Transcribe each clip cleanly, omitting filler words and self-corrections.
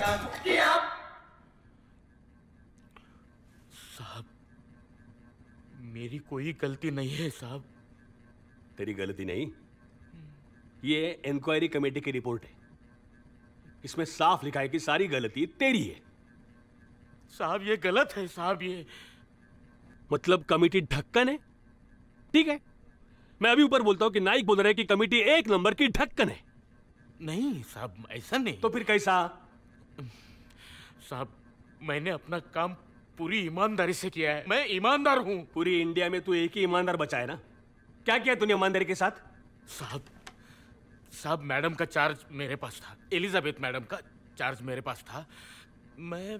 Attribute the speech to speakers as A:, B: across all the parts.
A: काम किया।
B: साहब, मेरी कोई गलती नहीं है साहब।
C: तेरी गलती नहीं, ये इंक्वायरी कमेटी की रिपोर्ट है। इसमें साफ लिखा है कि सारी गलती तेरी है।
B: साहब ये गलत है साहब, ये
C: मतलब कमेटी ढक्कन है? ठीक है, मैं अभी ऊपर बोलता हूं कि नाइक बोल रहा है कि कमेटी 1 नंबर की ढक्कन है।
B: नहीं साहब, ऐसा नहीं।
C: तो फिर कैसा?
B: साहब, मैंने अपना काम पूरी ईमानदारी से किया है। मैं ईमानदार हूं।
C: पूरी इंडिया में तू एक ही ईमानदार बचा है ना? क्या किया तूने ईमानदारी के साथ?
B: साहब मैडम का चार्ज मेरे पास था। एलिजाबेथ मैडम का चार्ज मेरे पास था। मैं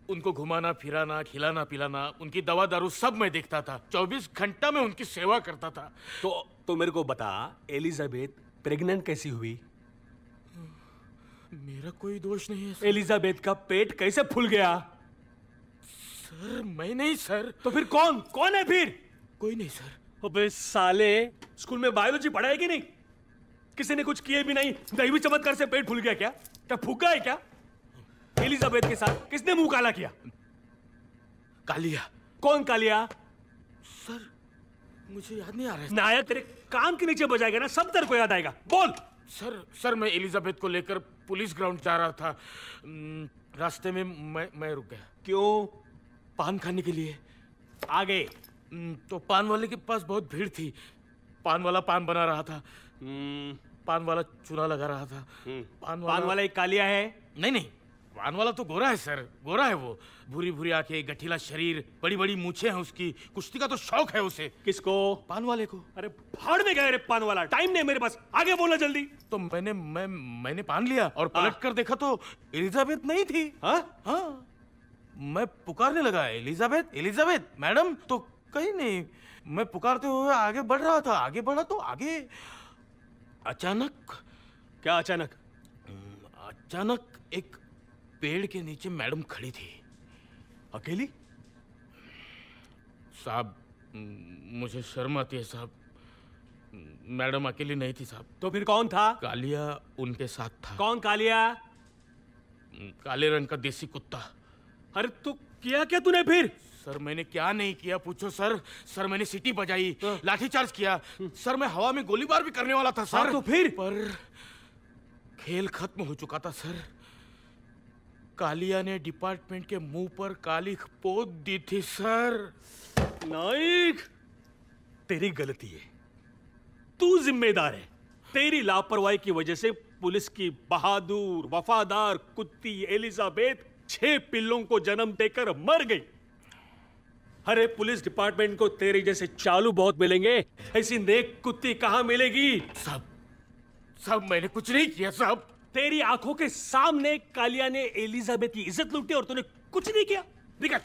B: उनको घुमाना फिराना, खिलाना पिलाना, उनकी दवा दारू सब मैं देखता था। 24 घंटा में उनकी सेवा करता था।
C: तो मेरे को बता, एलिजाबेथ प्रेग्नेंट कैसी हुई?
B: मेरा कोई दोष नहीं है सर।
C: एलिजाबेथ का पेट कैसे फूल गया?
B: सर मैं नहीं सर।
C: तो फिर कौन है फिर?
B: कोई नहीं सर।
C: अबे साले, स्कूल में बायोलॉजी पढ़ा है कि नहीं? किसी ने कुछ किए भी नहीं, दैवी चमत्कार से पेट फूल गया क्या? क्या फूका है क्या? एलिजाबेथ के साथ किसने मुंह काला किया?
B: कालिया।
C: कौन कालिया?
B: सर मुझे याद नहीं आ रहा है।
C: नायक तेरे कान के नीचे बजाएगा ना, सब तेरे को याद आएगा। बोल।
B: सर मैं एलिजाबेथ को लेकर पुलिस ग्राउंड जा रहा था। रास्ते में मैं रुक गया।
C: क्यों?
B: पान खाने के लिए।
C: आगे?
B: तो पान वाले के पास बहुत भीड़ थी। पान वाला पान बना रहा था। पान वाला चूना लगा रहा था।
C: पान वाला एक कालिया है?
B: नहीं, पान वाला तो गोरा है सर, गोरा है वो। भूरी भूरी आंखें, गठीला शरीर, बड़ी बड़ी मूछें हैं उसकी। कुश्ती का तो शौक है उसे।
C: किसको?
B: पान वाले को।
C: अरे भाड़ में गए रे पान वाला, टाइम नहीं मेरे पास, आगे बोलो जल्दी।
B: तो मैंने पान लिया और पलट कर देखा तो एलिजाबेथ नहीं थी। हाँ, मैं पुकारने लगा, एलिजाबेथ एलिजाबेथ मैडम, तो कहीं नहीं। मैं पुकारते हुए आगे बढ़ रहा था। आगे बढ़ा तो आगे अचानक।
C: क्या अचानक?
B: अचानक एक पेड़ के नीचे मैडम खड़ी थी।
C: अकेली?
B: साहब मुझे शर्म आती है साहब। मैडम अकेली नहीं थी साहब।
C: तो फिर कौन था?
B: कालिया उनके साथ था।
C: कौन कालिया?
B: काले रंग का देसी कुत्ता।
C: अरे तो किया क्या तूने फिर?
B: सर मैंने क्या नहीं किया पूछो सर। सर मैंने सीटी बजाई, लाठीचार्ज किया। सर मैं हवा में गोलीबार भी करने वाला था सर।
C: तो फिर?
B: पर खेल खत्म हो चुका था सर। कालिया ने डिपार्टमेंट के मुंह पर काली पोत दी थी सर।
C: नाइक, तेरी गलती है, तू जिम्मेदार है। तेरी लापरवाही की वजह से पुलिस की बहादुर वफादार कुत्ती एलिजाबेथ 6 पिल्लों को जन्म देकर मर गई। अरे पुलिस डिपार्टमेंट को तेरे जैसे चालू बहुत मिलेंगे, ऐसी नेक कुत्ती कहां मिलेगी?
B: साहब मैंने कुछ नहीं किया साहब।
C: तेरी आंखों के सामने कालिया ने एलिजाबेथ की इज्जत लूटी और तूने कुछ नहीं किया। निकल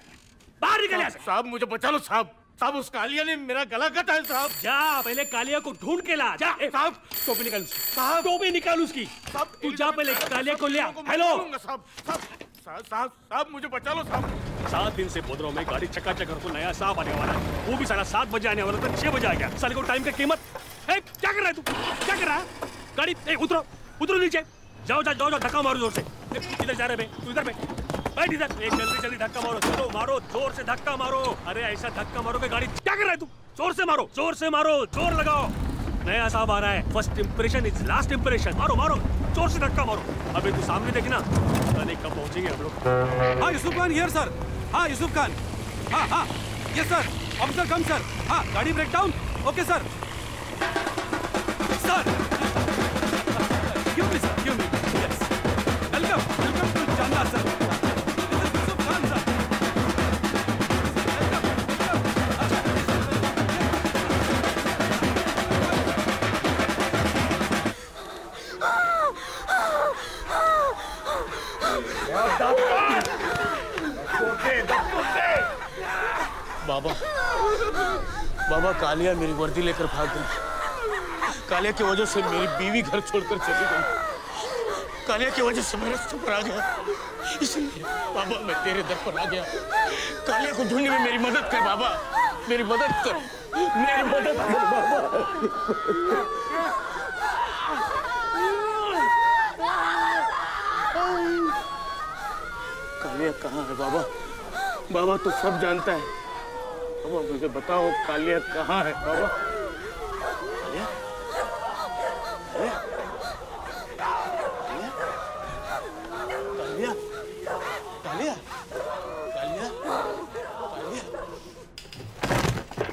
C: बाहर, निकल यहाँ से।
B: साहब मुझे बचा लो साहब। साहब उस कालिया ने मेरा गला काटा है साहब।
C: जा पहले कालिया को ढूंढ के ला। जा
B: साहब,
C: टोपी निकाल उसकी।
B: साहब
C: टोपी निकाल उसकी।
B: साहब
C: तू जा पहले कालिया को ले आ। हेलो
B: साहब मुझे बचा लो साहब।
C: 7 दिन से बोल रहा हूं मैं, गाड़ी चकाचक को नया साहब आने वाला है। वो भी सारा 7 बजे आने वाला था, 6 बजे आ गया। साले को टाइम का कीमत है। क्या कर रहा है तू? क्या कर रहा है? गाड़ी उतरो नीचे। जाओ धक्का मारो जोर से। किधर जा रहे हैं? तू इधर बैठ इधर। जल्दी धक्का मारो। चलो मारो, जोर से धक्का मारो। अरे ऐसा धक्का मारोगे गाड़ी। क्या कर रहा है तू? जोर से मारो, जोर लगाओ। नया साहब आ रहा है। First impression is last impression. मारो, जोर से धक्का मारो। अबे तू सामने देखना, पता नहीं कब पहुंचेंगे हम लोग।
D: हाँ यूसुफ खान हियर सर। हाँ यूसुफ खान। हाँ yes sir. Officer come sir. हाँ गाड़ी break down. Okay sir. Give me, sir. Give me. Yes. Welcome to Chanda, sir. This is Yusuf Khan, sir.
B: बाबा कालिया मेरी वर्दी लेकर भाग गई। कालिया की वजह से मेरी बीवी घर छोड़कर चली गई। कालिया की वजह से मैं रास्ते पर आ गया। इसलिए बाबा मैं तेरे दर पर आ गया। कालिया को ढूंढने में मेरी मदद कर बाबा। मेरी मदद कर बाबा। कालिया कहाँ है बाबा? बाबा तो सब जानता है। बाबा मुझे बताओ कालिया कहाँ है बाबा? कालिया? कालिया? कालिया? कालिया? कालिया?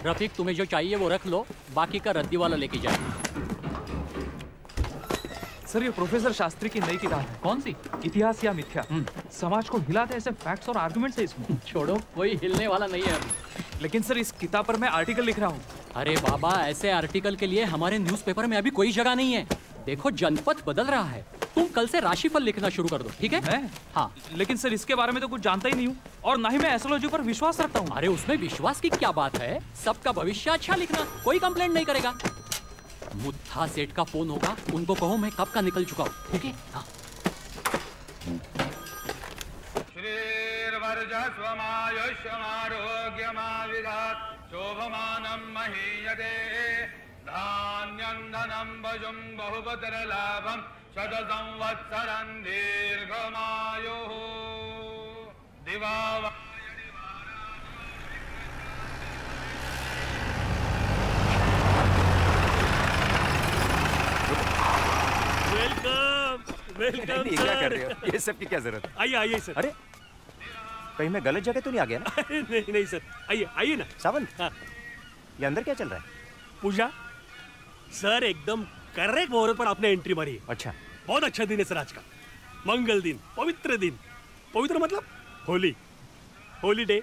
A: रफीक, तुम्हें जो चाहिए वो रख लो, बाकी का रद्दी वाला लेके जाए।
E: सर, ये प्रोफेसर शास्त्री की नई किताब है।
A: कौन सी?
E: इतिहास या मिथ्या। समाज को हिलाते ऐसे फैक्ट्स और आर्गुमेंट्स है इसमें।
A: छोड़ो, कोई हिलने वाला नहीं है अभी।
E: लेकिन सर, इस किताब पर मैं आर्टिकल लिख रहा हूँ।
A: अरे बाबा, ऐसे आर्टिकल के लिए हमारे न्यूज़पेपर में अभी कोई जगह नहीं है। देखो, जनपद बदल रहा है। तुम कल से राशिफल लिखना शुरू कर दो, ठीक है?
E: मैं?
A: हाँ।
E: लेकिन सर, इसके बारे में तो कुछ जानता ही नहीं हूँ, और ना ही मैं एस्ट्रोलॉजी पर विश्वास रखता हूँ।
A: अरे उसमें विश्वास की क्या बात है? सबका भविष्य अच्छा लिखना, कोई कंप्लेंट नहीं करेगा। मुद्दा सेठ का फोन होगा, उनको कहो मैं कब का निकल चुका हूँ, ठीक है? हाँ।
F: शोभमानं महीयते धान्यं धनं भुजं बहुपतरलाभं शतसंवत्सरं दीर्घमायुः दिवा
C: वेलकम
G: ये क्या कर रहे हो? ये सब की क्या जरूरत है?
C: आइए आइए सर।
G: अरे कहीं मैं गलत जगह तो नहीं आ गया ना?
C: नहीं नहीं सर, आइए आइए ना।
G: सावंत,
C: हाँ।
G: ये अंदर क्या चल रहा है?
C: पूजा सर, एकदम करेक्ट मुहूर्त पर आपने एंट्री मारी है।
G: अच्छा,
C: बहुत अच्छा दिन है सर आज का। मंगल दिन, पवित्र दिन। पवित्र मतलब होली, होली डे।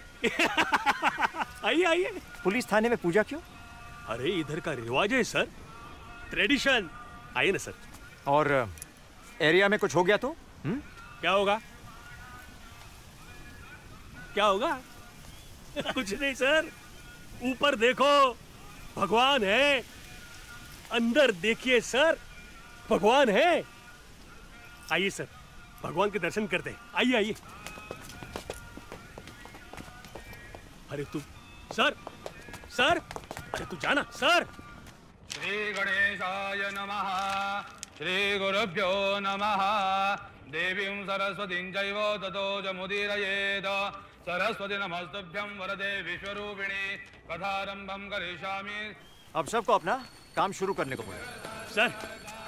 C: आइए आइए।
G: पुलिस थाने में पूजा क्यों?
C: अरे इधर का रिवाज है सर, ट्रेडिशन। आइए ना सर।
G: और एरिया में कुछ हो गया तो?
C: क्या होगा? क्या होगा? कुछ नहीं सर, ऊपर देखो, भगवान है। अंदर देखिए सर, भगवान है। आइए सर, भगवान के दर्शन करते हैं। आइए आइए। अरे तू सर, सर, अरे तू जाना सर।
F: श्री गणेशाय नमः। श्री गुरुभ्यो नमः। देवीं सरस्वतीं चैव ततो जमुदीरयेत्। सरस्वती नमस्तुभ्यं वरदे विश्वरूपिणी। कथारंभं करिष्यामि।
G: अब सबको अपना काम शुरू करने को बोलो।
C: सर,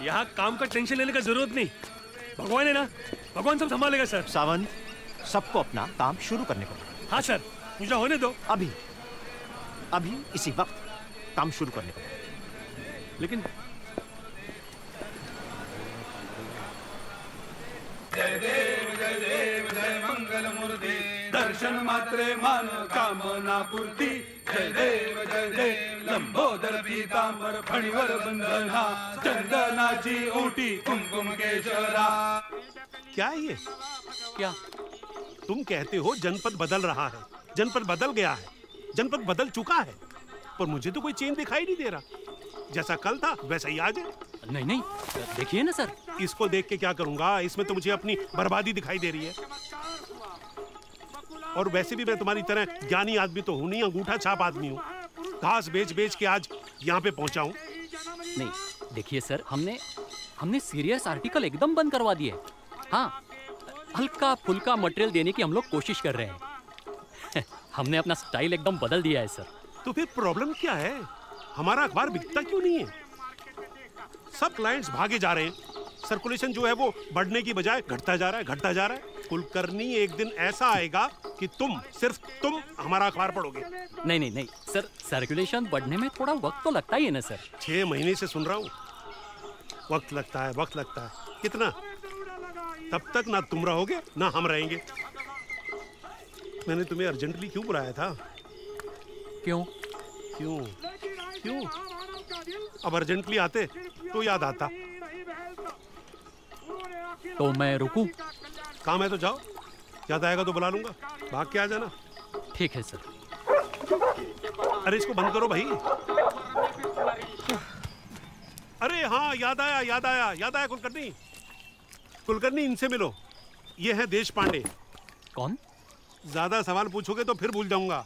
C: यहाँ काम का टेंशन लेने का जरूरत नहीं, भगवान है ना, भगवान सब संभालेगा सर।
G: सावंत, सबको अपना काम शुरू करने को बोलो।
C: हाँ सर, पूजा होने दो।
G: अभी अभी इसी वक्त काम शुरू करने को बोलो।
C: लेकिन
F: जय देव जय देव जय मंगल मूर्ति। दर्शन मात्रे मान कामना पूर्ति। जय देव लंबोदर पीतांबर फणिवर बंधना। चंदनाची ओटी कुमकुम केशरा।
B: क्या है ये?
A: क्या?
B: तुम कहते हो जनपद बदल रहा है, जनपद बदल गया है, जनपद बदल चुका है, पर मुझे तो कोई चेंज दिखाई नहीं दे रहा। जैसा कल था वैसा ही आज है।
A: नहीं नहीं, देखिए ना सर।
B: इसको देख के क्या करूंगा? इसमें तो मुझे अपनी बर्बादी दिखाई दे रही है। और वैसे भी मैं तुम्हारी तरह ज्ञानी आदमी तो हूं नहीं, अंगूठा छाप आदमी हूं। घास बेच बेच के आज यहाँ पे पहुंचा हूं।
A: नहीं, देखिए सर, हमने सीरियस आर्टिकल एकदम बंद करवा दिए। हाँ, हल्का फुल्का मटेरियल देने की हम लोग कोशिश कर रहे हैं। हमने अपना स्टाइल एकदम बदल दिया है सर।
B: तो फिर प्रॉब्लम क्या है? हमारा अखबार बिकता क्यों नहीं है? सब क्लाइंट्स भागे जा रहे हैं, सर्कुलेशन जो है वो बढ़ने की बजाय घटता जा रहा है, घटता जा रहा है। कुलकर्णी, एक दिन ऐसा आएगा कि सिर्फ तुम हमारा अखबार पढ़ोगे।
A: नहीं नहीं नहीं सर, सर्कुलेशन बढ़ने में थोड़ा वक्त तो लगता ही है ना सर।
B: 6 महीने से सुन रहा हूँ, वक्त लगता है, वक्त लगता है। कितना? तब तक ना तुम रहोगे ना हम रहेंगे। मैंने तुम्हें अर्जेंटली क्यों बुलाया था?
A: क्यों?
B: क्यों क्यों? अब अर्जेंटली आते तो याद आता।
A: तो मैं रुकूं?
B: काम है तो जाओ, याद आएगा तो बुला लूंगा, भाग के आ जाना।
A: ठीक है सर।
B: अरे इसको बंद करो भाई। अरे हाँ, याद आया याद आया याद आया। कुलकर्णी, कुलकर्णी, इनसे मिलो। ये है देश पांडे।
A: कौन?
B: ज्यादा सवाल पूछोगे तो फिर भूल जाऊंगा।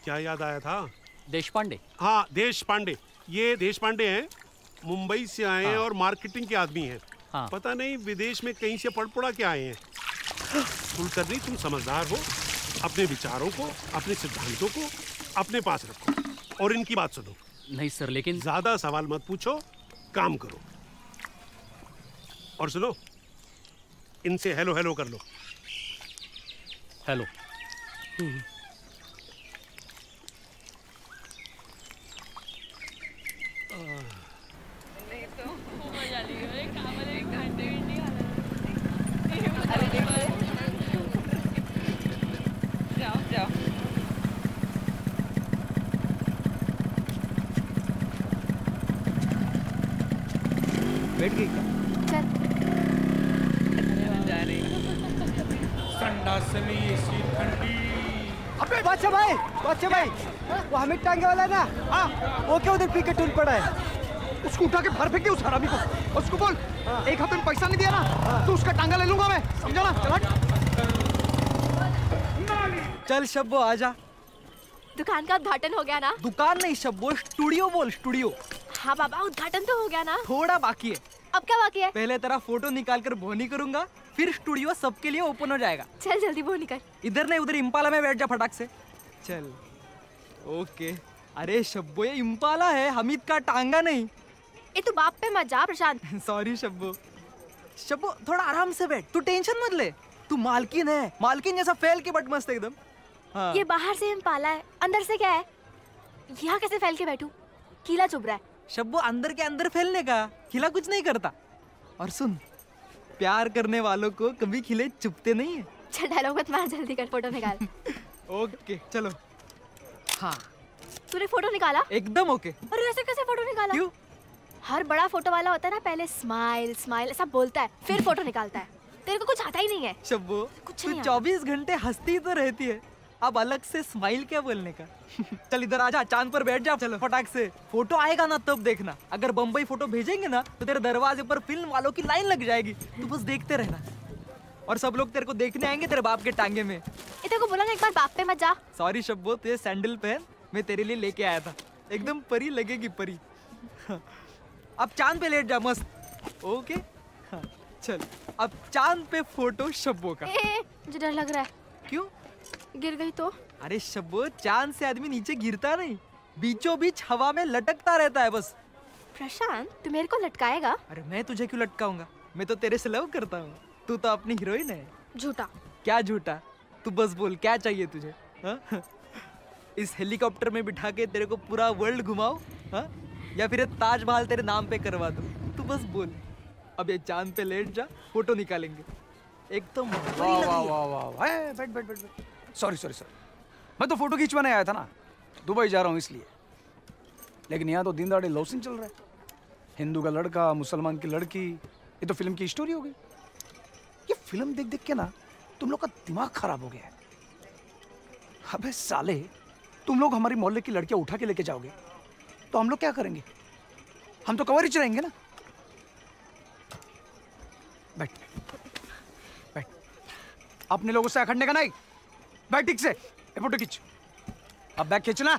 B: क्या याद आया था?
A: देश पांडे?
B: हाँ, देश पांडे। ये देश पांडे हैं, मुंबई से आए हैं।
A: हाँ।
B: और मार्केटिंग के आदमी हैं।
A: हाँ।
B: पता नहीं विदेश में कहीं से पड़ पड़ा के आए हैं।
C: कुलकर्णी, तुम समझदार हो, अपने विचारों को, अपने सिद्धांतों को अपने पास रखो और इनकी बात सुनो।
A: नहीं सर, लेकिन
C: ज्यादा सवाल मत पूछो, काम करो। और सुनो, इनसे हेलो हेलो कर लो।
A: हेलो।
H: बैठ गई क्या?
F: संडासनी सी ठंडी।
H: अबे बादशाह भाई, वो हमिद टांगे वाला है ना? हाँ, वो क्या उधर पी के टूट पड़ा है?
G: उसको उठा के बाहर फेंक दे उस हरामी को। उसको बोल, एक हफ्ते में पैसा नहीं दिया ना तो उसका टांगा ले लूंगा मैं, समझा ना?
H: चल शब्बो आजा।
I: दुकान का उद्घाटन हो गया ना?
H: दुकान नहीं शब्बो, स्टूडियो बोल, स्टूडियो।
I: हाँ बाबा, उद्घाटन तो हो गया ना?
H: थोड़ा बाकी है।
I: अब क्या बाकी है?
H: पहले तेरा फोटो निकाल कर बोनी करूंगा, फिर स्टूडियो सबके लिए ओपन हो जाएगा।
I: चल जल्दी वो निकल।
H: इधर नहीं, उधर इम्पाला में बैठ जा फटाक से। चल ओके। अरे शब्बो, ये इम्पाला है, हमीद का टांगा नहीं।
I: ए तू बाप पे मत जा प्रशांत।
H: सॉरी शब्बो। शब्बो थोड़ा आराम से बैठ, तू टेंशन मत ले। तू मालकिन है, मालकिन जैसा फैल के बट मस्त एकदम। हाँ।
I: ये बाहर से इम्पाला है, अंदर से क्या है? यहाँ कैसे फैल के बैठूं? कीला चुभ रहा है।
H: शब्बो अंदर के अंदर फैलने का, खिला कुछ नहीं करता। और सुन, प्यार करने वालों को कभी खिले चुपते नहीं है।
I: चल डायलॉग मत मार, जल्दी कर, फोटो निकाल।
H: ओके चलो। हाँ
I: तूने फोटो निकाला?
H: एकदम ओके।
I: अरे ऐसे कैसे फोटो निकाला?
H: क्यों?
I: हर बड़ा फोटो वाला होता है ना, पहले स्माइल स्माइल ऐसा बोलता है, फिर फोटो निकालता है। तेरे को कुछ आता ही नहीं है।
H: शब्बो तू 24 घंटे हंसती तो रहती है, अब अलग से स्माइल क्या बोलने का? चल इधर आजा, चांद पर बैठ जा। चलो फटाक से। फोटो आएगा ना तब देखना। अगर बम्बई फोटो भेजेंगे ना तो तेरे दरवाजे पर फिल्म वालों की लाइन लग जाएगी, तू बस देखते रहना। और सब लोग तेरे को देखने आएंगे तेरे बाप के टांगे में।
I: तेरे को बोला ना एक बार बाप पे मत जा।
H: सॉरी शब्बो, तुझे सैंडल पहन, मैं तेरे लिए लेके आया था। एकदम परी लगेगी, परी। अब चांद पे लेट जा मस्त। ओके हाँ, चल अब चांद पे फोटो शब्बो का।
I: मुझे डर लग रहा है।
H: क्यों?
I: गिर गई तो?
H: अरे शब्बो, चांद से आदमी नीचे गिरता नहीं, बीचों बीच हवा में लटकता रहता है बस।
I: प्रशांत तू मेरे को लटकाएगा?
H: अरे मैं तुझे क्यों लटकाऊंगा, मैं तो तेरे से लव करता हूँ। तू तो अपनी हीरोइन है।
I: झूठा।
H: क्या झूठा? तू बस बोल क्या चाहिए तुझे? हा? इस हेलीकॉप्टर में बिठा के तेरे को पूरा वर्ल्ड घुमाओ, हा? या फिर ताजमहल तेरे नाम पे करवा दो? तू बस बोल। अब ये चांद पे लेट जा, फोटो निकालेंगे एकदम।
J: वाह वाह वाह वाह, बैठ बैठ बैठ। सॉरी सॉरी सॉरी, मैं तो फोटो खिंचवाने आया था ना, दुबई जा रहा हूँ इसलिए। लेकिन यहाँ तो दिन दहाड़े लव सीन चल रहा है, हिंदू का लड़का मुसलमान की लड़की। ये तो फिल्म की स्टोरी हो गई। ये फिल्म देख देख के ना तुम लोग का दिमाग खराब हो गया है। अबे साले, तुम लोग हमारी मोहल्ले की लड़कियां उठा के लेके जाओगे तो हम लोग क्या करेंगे? हम तो कवरेज रहेंगे ना। बैठ बैठ, अपने लोगों से अखड़ने का नहीं, बैठ ठीक से। फोटो खींच, अब बैग खींचना।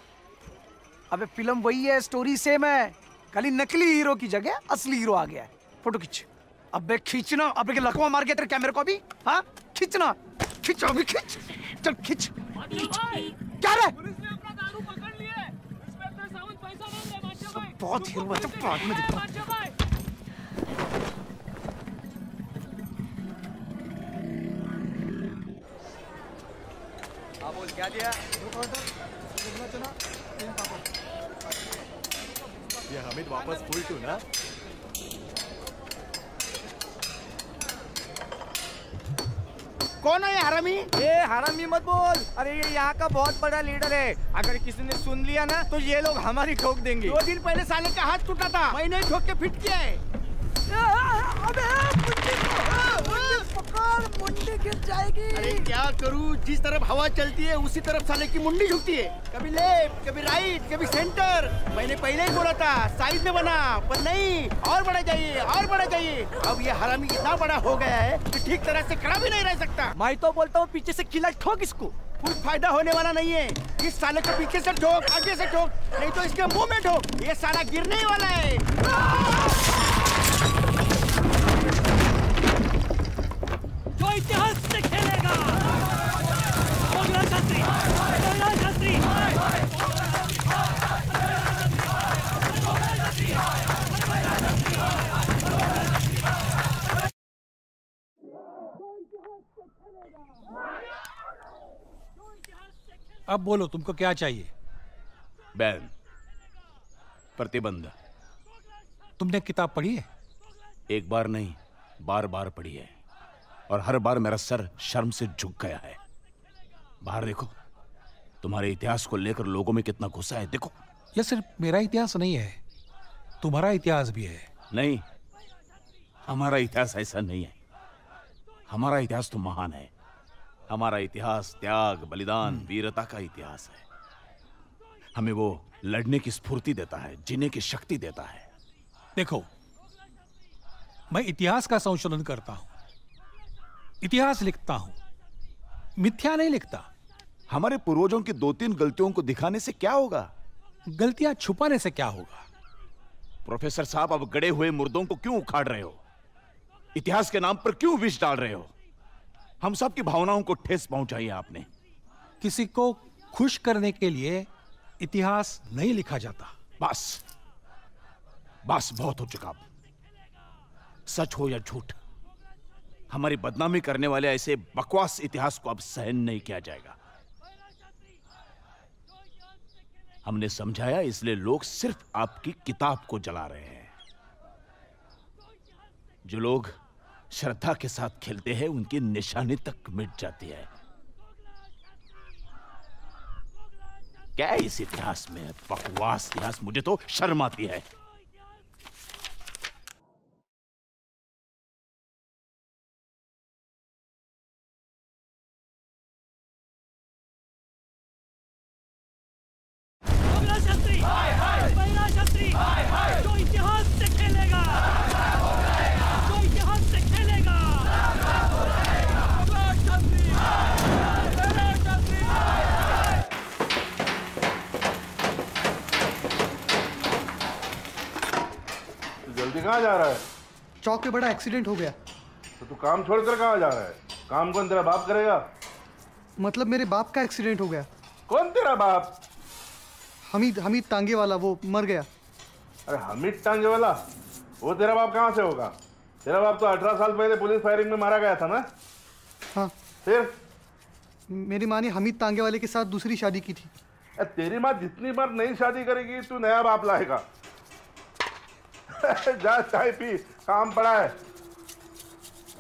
J: अबे फिल्म वही है, स्टोरी सेम है, खाली नकली हीरो की जगह असली हीरो आ गया है। फोटो खींच, अब बैग खींचना। अब लकवा मार गया तेरे कैमरे को अभी। हाँ खींचना, खींच अभी, खींच, चल खींच। क्या रे? बहुत हीरो है, बाद में दिखता।
H: हाँ बोल, क्या दिया?
G: ये हमिद वापस फुल टू ना?
B: कौन है ये हरामी?
H: ए हरामी मत बोल। अरे ये यहाँ का बहुत बड़ा लीडर है, अगर किसी ने सुन लिया ना तो ये लोग हमारी ठोक देंगे।
B: 2 दिन पहले साले का हाथ टूटा था, मैंने ठोक के फिट किया है।
H: मुंडी गिर जाएगी।
B: अरे क्या करूं, जिस तरफ हवा चलती है उसी तरफ साले की मुंडी झुकती है। कभी लेफ्ट, कभी राइट, कभी सेंटर। मैंने पहले ही बोला था साइज में बना, पर नहीं, और बड़ा चाहिए, और बड़ा चाहिए। अब ये हरामी इतना बड़ा हो गया है कि ठीक तरह से खड़ा भी नहीं रह सकता।
H: मैं तो बोलता हूँ पीछे से किला ठोक इसको,
B: कुछ फायदा होने वाला नहीं है। इस साले को पीछे से ठोक, आगे से ठोक, नहीं तो इसके मुंह में ठोक। ये साला गिरने ही वाला है।
A: जो इतिहास से खेल
K: अब बोलो तुमको क्या चाहिए?
L: बैन, प्रतिबंध।
K: तुमने किताब पढ़ी है?
L: एक बार नहीं, बार बार पढ़ी है, और हर बार मेरा सर शर्म से झुक गया है। बाहर देखो, तुम्हारे इतिहास को लेकर लोगों में कितना गुस्सा है, देखो।
K: यह सिर्फ मेरा इतिहास नहीं है, तुम्हारा इतिहास भी है।
L: नहीं, हमारा इतिहास ऐसा नहीं है। हमारा इतिहास तो महान है। हमारा इतिहास त्याग, बलिदान, वीरता का इतिहास है। हमें वो लड़ने की स्फूर्ति देता है, जीने की शक्ति देता है।
K: देखो, मैं इतिहास का संशोधन करता हूं, इतिहास लिखता हूं, मिथ्या नहीं लिखता।
L: हमारे पूर्वजों की 2-3 गलतियों को दिखाने से क्या होगा?
K: गलतियां छुपाने से क्या होगा?
L: प्रोफेसर साहब, अब गड़े हुए मुर्दों को क्यों उखाड़ रहे हो? इतिहास के नाम पर क्यों विष डाल रहे हो? हम सब की भावनाओं को ठेस पहुंचाई आपने।
K: किसी को खुश करने के लिए इतिहास नहीं लिखा जाता।
L: बस बस, बहुत हो चुका। सच हो या झूठ, हमारी बदनामी करने वाले ऐसे बकवास इतिहास को अब सहन नहीं किया जाएगा। हमने समझाया, इसलिए लोग सिर्फ आपकी किताब को जला रहे हैं। जो लोग श्रद्धा के साथ खेलते हैं, उनकी निशानी तक मिट जाती है। क्या इस इतिहास में बकवास इतिहास, मुझे तो शर्म आती है।
C: जो इतिहास से खेलेगा, जो इतिहास से खेलेगा।
M: जल्दी कहाँ जा रहा है?
G: चौक पे बड़ा एक्सीडेंट हो गया।
M: तो तू काम छोड़कर कहाँ जा रहा है? काम कौन तेरा बाप करेगा?
G: मतलब मेरे बाप का एक्सीडेंट हो गया।
M: कौन तेरा बाप?
G: हमीद तांगे वाला, वो मर गया।
M: अरे हमीद तांगे वाला? वो तेरा बाप कहाँ से होगा? तेरा बाप तो 18 साल पहले पुलिस फायरिंग में मारा गया था ना?
G: हाँ।
M: फिर?
G: मेरी माँ ने हमीद तांगे वाले के साथ दूसरी शादी की थी।
M: तेरी माँ जितनी बार नई शादी करेगी, तू नया बाप लाएगा। जा चाय पी, काम पड़ा है।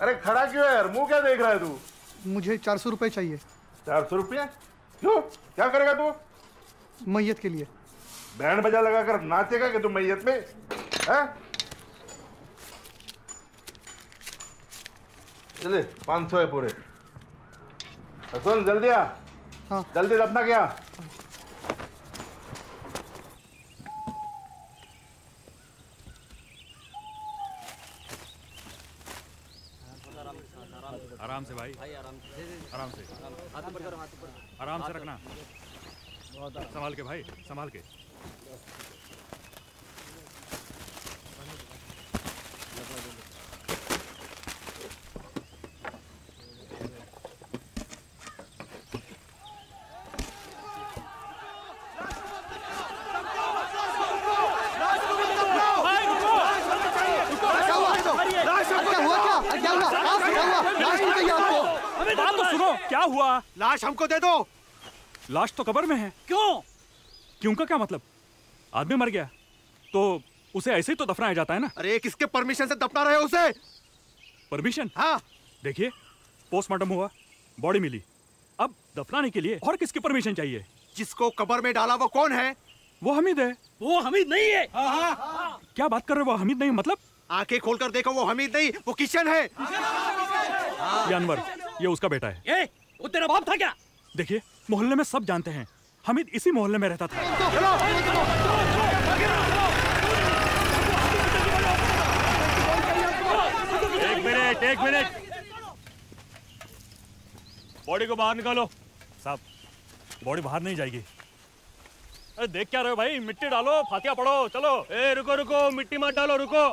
M: अरे खड़ा क्यों है यार? मुंह क्या देख रहा है तू?
G: मुझे 400 रुपए चाहिए।
M: 400 रुपये? क्यों? क्या करेगा तू?
G: मैयत के लिए।
M: बैंड बजा लगाकर नाचेगा कि तू मैयत में? है? चले 500 है पूरे। सुन जल्दी आ।
G: हाँ।
M: जल्दी दफना क्या?
E: आराम से भाई, आराम से, आराम से रखना, संभाल के भाई, संभाल के। बात तो सुनो, क्या हुआ?
G: लाश हमको दे दो।
E: लाश तो कब्र में है। क्यों? क्यों का क्या मतलब? आदमी मर गया तो उसे ऐसे ही तो दफनाया जाता है ना।
G: अरे किसके परमिशन से दफना रहे हो उसे?
E: परमिशन?
G: हाँ।
E: देखिए, पोस्टमार्टम हुआ, बॉडी मिली, अब दफनाने के लिए और किसकी परमिशन चाहिए?
G: जिसको कब्र में डाला वो कौन है?
E: वो हमीद है।
C: वो हमीद नहीं है।
E: क्या बात कर रहे हो? वो हमीद नहीं मतलब?
G: आंखें खोलकर देखो, वो हमीद नहीं, वो किशन है।
E: ये अनवर, ये उसका बेटा है।
C: वो तेरा बाप था क्या?
E: देखिए, मोहल्ले में सब जानते हैं, हमीद इसी मोहल्ले में रहता था। एक मिनट, बॉडी को बाहर निकालो। साहब, बॉडी बाहर नहीं जाएगी। अरे देख क्या रहे हो भाई? मिट्टी डालो, फातिया पढ़ो, चलो।
C: रुको, मिट्टी मत डालो, रुको।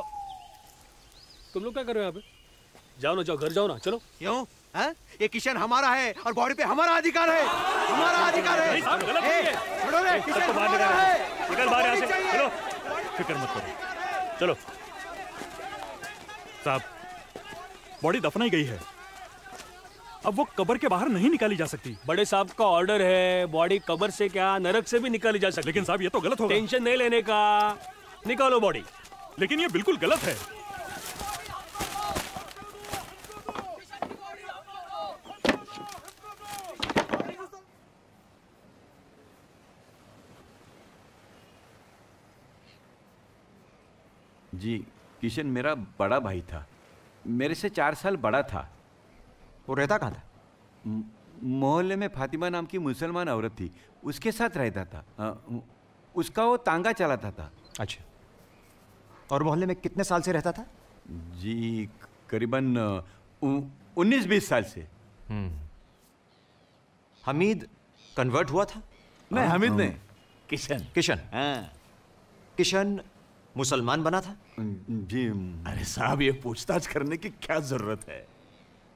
C: तुम लोग क्या कर रहे हो यहाँ पे? जाओ ना, जाओ घर जाओ ना, चलो।
G: क्यों? हाँ? ये किशन हमारा है और बॉडी पे हमारा अधिकार है, हमारा अधिकार है। छोड़ो रे, किशन हमारा है।
E: निकल बाहर यहाँ से, चलो। फिक्र मत करो, चलो। साहब, बॉडी दफनाई गई है, अब वो कब्र के बाहर नहीं निकाली जा सकती।
C: बड़े साहब का ऑर्डर है, बॉडी कब्र से क्या नरक से भी निकाली जा सकती।
E: लेकिन साहब ये तो गलत होगा।
C: टेंशन नहीं लेने का, निकालो बॉडी।
E: लेकिन ये बिल्कुल गलत है।
N: जी, किशन मेरा बड़ा भाई था, मेरे से 4 साल बड़ा था।
G: वो रहता कहाँ था?
N: मोहल्ले में फातिमा नाम की मुसलमान औरत थी, उसके साथ रहता था। उसका वो तांगा चलाता था।
G: अच्छा, और मोहल्ले में कितने साल से रहता था?
N: जी करीबन 19-20 साल से।
G: हमीद कन्वर्ट हुआ था?
L: नहीं, हमीद नहीं, किशन।
G: किशन,
L: हाँ।
G: किशन मुसलमान बना था?
N: जी।
L: अरे साहब, ये पूछताछ करने की क्या जरूरत है?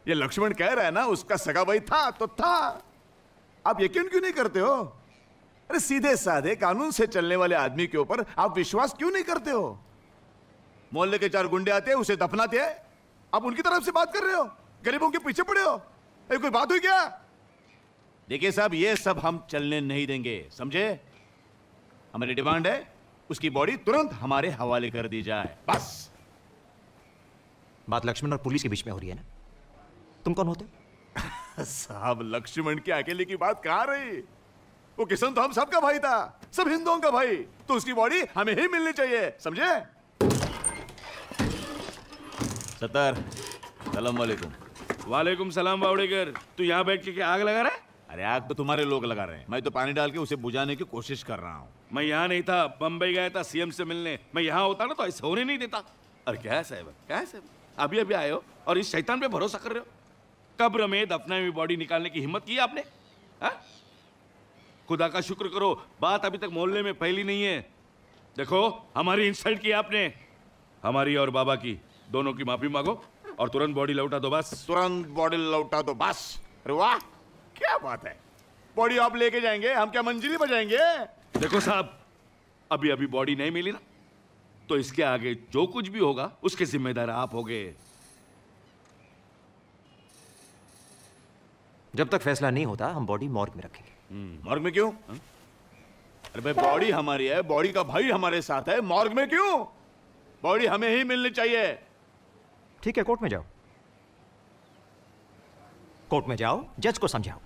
L: ये लक्ष्मण कह रहा है ना, उसका सगा भाई था तो था। आप यकीन क्यों नहीं करते हो? अरे सीधे साधे कानून से चलने वाले आदमी के ऊपर आप विश्वास क्यों नहीं करते हो? मोहल्ले के 4 गुंडे आते हैं, उसे दफनाते हैं, आप उनकी तरफ से बात कर रहे हो, गरीबों के पीछे पड़े हो। अरे कोई बात हुई क्या? देखिए साहब, ये सब हम चलने नहीं देंगे, समझे? हमारी डिमांड है उसकी बॉडी तुरंत हमारे हवाले कर दी जाए, बस।
G: बात लक्ष्मण और पुलिस के बीच में हो रही है ना? तुम कौन होते?
L: साहब, लक्ष्मण के अकेले की बात कहां रही? वो किशन तो हम सबका भाई था, सब हिंदुओं का भाई, तो उसकी बॉडी हमें ही मिलनी चाहिए, समझे? सत्तर, सलाम वालेकुम।
M: वालेकुम सलाम बावड़ेकर। तू यहाँ बैठ के क्या आग लगा रहा है?
L: अरे आग तो तुम्हारे लोग लगा रहे हैं, मैं तो पानी डाल के उसे बुझाने की कोशिश कर रहा हूँ।
M: मैं यहाँ नहीं था, बम्बई गया था सीएम से मिलने। मैं यहाँ होता ना तो ऐसे होने नहीं देता। अरे क्या है साहब, क्या है साहब, अभी अभी आए हो और इस शैतान पे भरोसा कर रहे हो? कब्र में दफनाई हुई बॉडी निकालने की हिम्मत की आपने? हा? खुदा का शुक्र करो, बात अभी तक मोहल्ले में फैली नहीं है। देखो, हमारी इंसल्ट की आपने, हमारी और बाबा की, दोनों की माफी मांगो और तुरंत बॉडी लौटा दो, बस।
L: तुरंत बॉडी लौटा दो, बस। अरे वाह, क्या बात है। बॉडी आप लेके जाएंगे, हम क्या मंजिली बजाएंगे?
M: देखो साहब, अभी अभी बॉडी नहीं मिली ना, तो इसके आगे जो कुछ भी होगा उसके जिम्मेदार आप होगे।
G: जब तक फैसला नहीं होता हम बॉडी मॉर्ग में रखेंगे।
L: मॉर्ग में क्यों? अरे भाई, बॉडी हमारी है, बॉडी का भाई हमारे साथ है, मॉर्ग में क्यों? बॉडी हमें ही मिलनी चाहिए।
G: ठीक है, कोर्ट में जाओ, कोर्ट में जाओ, जज को समझाओ,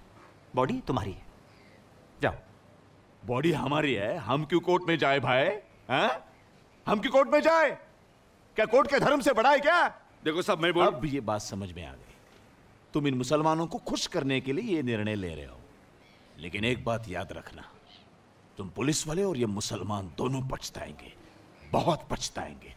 G: बॉडी तुम्हारी है, जाओ।
L: बॉडी हमारी है, हम क्यों कोर्ट में जाए भाई? हैं? हम क्यों कोर्ट में जाए? क्या कोर्ट के धर्म से बड़ा है क्या?
M: देखो साहब, मैं बोल,
L: अब ये बात समझ में आ गई। तुम इन मुसलमानों को खुश करने के लिए ये निर्णय ले रहे हो, लेकिन एक बात याद रखना, तुम पुलिस वाले और ये मुसलमान दोनों पछताएंगे, बहुत पछताएंगे।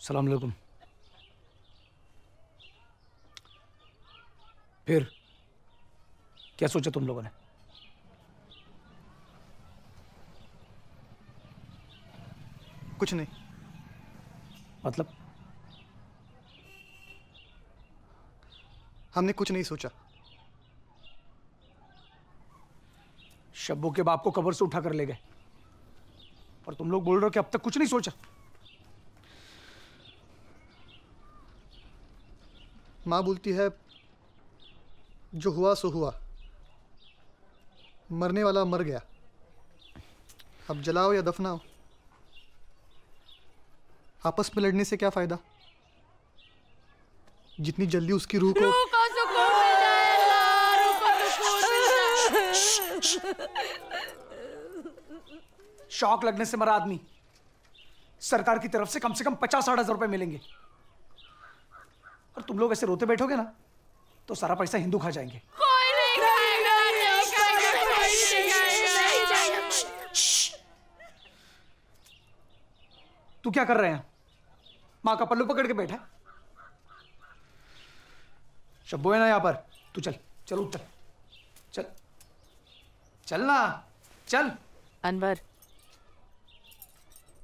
J: सलाम अलैकुम। फिर क्या सोचा तुम लोगों ने?
O: कुछ नहीं।
J: मतलब?
O: हमने कुछ नहीं सोचा।
J: शब्बू के बाप को कब्र से उठा कर ले गए और तुम लोग बोल रहे हो कि अब तक कुछ नहीं सोचा।
O: माँ बोलती है जो हुआ सो हुआ, मरने वाला मर गया, अब जलाओ या दफनाओ, आपस में लड़ने से क्या फायदा? जितनी जल्दी उसकी रूह को
P: सुकून मिल जाएगा, रूह को सुकून मिल जाएगा।
J: शॉक लगने से मरा आदमी, सरकार की तरफ से कम 50-60 हजार रुपए मिलेंगे और तुम लोग ऐसे रोते बैठोगे ना तो सारा पैसा हिंदू खा जाएंगे।
P: कोई नहीं खाएगा, नहीं खाएगा।
J: तू क्या कर रहे हैं? माँ का पल्लू पकड़ के बैठा है। शब्बू है ना यहाँ पर? तू चल चल उठ, चल चल ना चल।
Q: अनवर,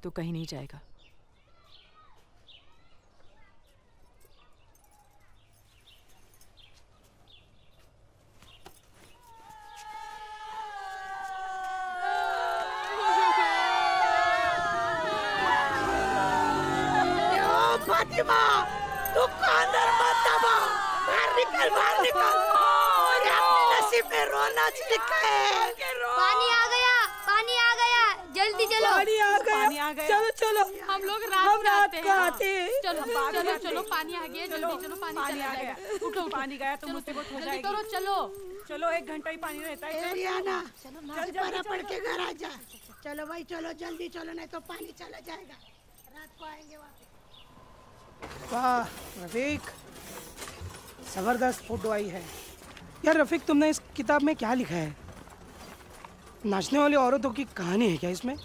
Q: तू कहीं नहीं जाएगा।
P: फातिमा, दुकानदार मत दबा, बाहर निकल और अपने नसीब में रोना लिखा है।
R: पानी आ गया, जल्दी चलो।
P: पानी आ गया, चलो चलो,
R: हम लोग
P: हम
R: रात
P: को आते हैं।
R: चलो चलो चलो, पानी आ गया, जल्दी चलो, पानी
S: आ गया।
R: उठो,
S: पानी गया तो मुसीबत हो जाएगी।
R: करो, चलो
S: चलो, 1 घंटा ही पानी रहता है।
P: रियाना, चल पड़ के घर आ जा। चलो भाई चलो, जल्दी चलो, नहीं तो पानी चला जाएगा। रात को आएंगे वापस।
S: वाह रफीक, जबरदस्त फोटो आई है यार। रफीक, तुमने इस किताब में क्या लिखा है? नाचने वाली औरतों की कहानी है क्या इसमें?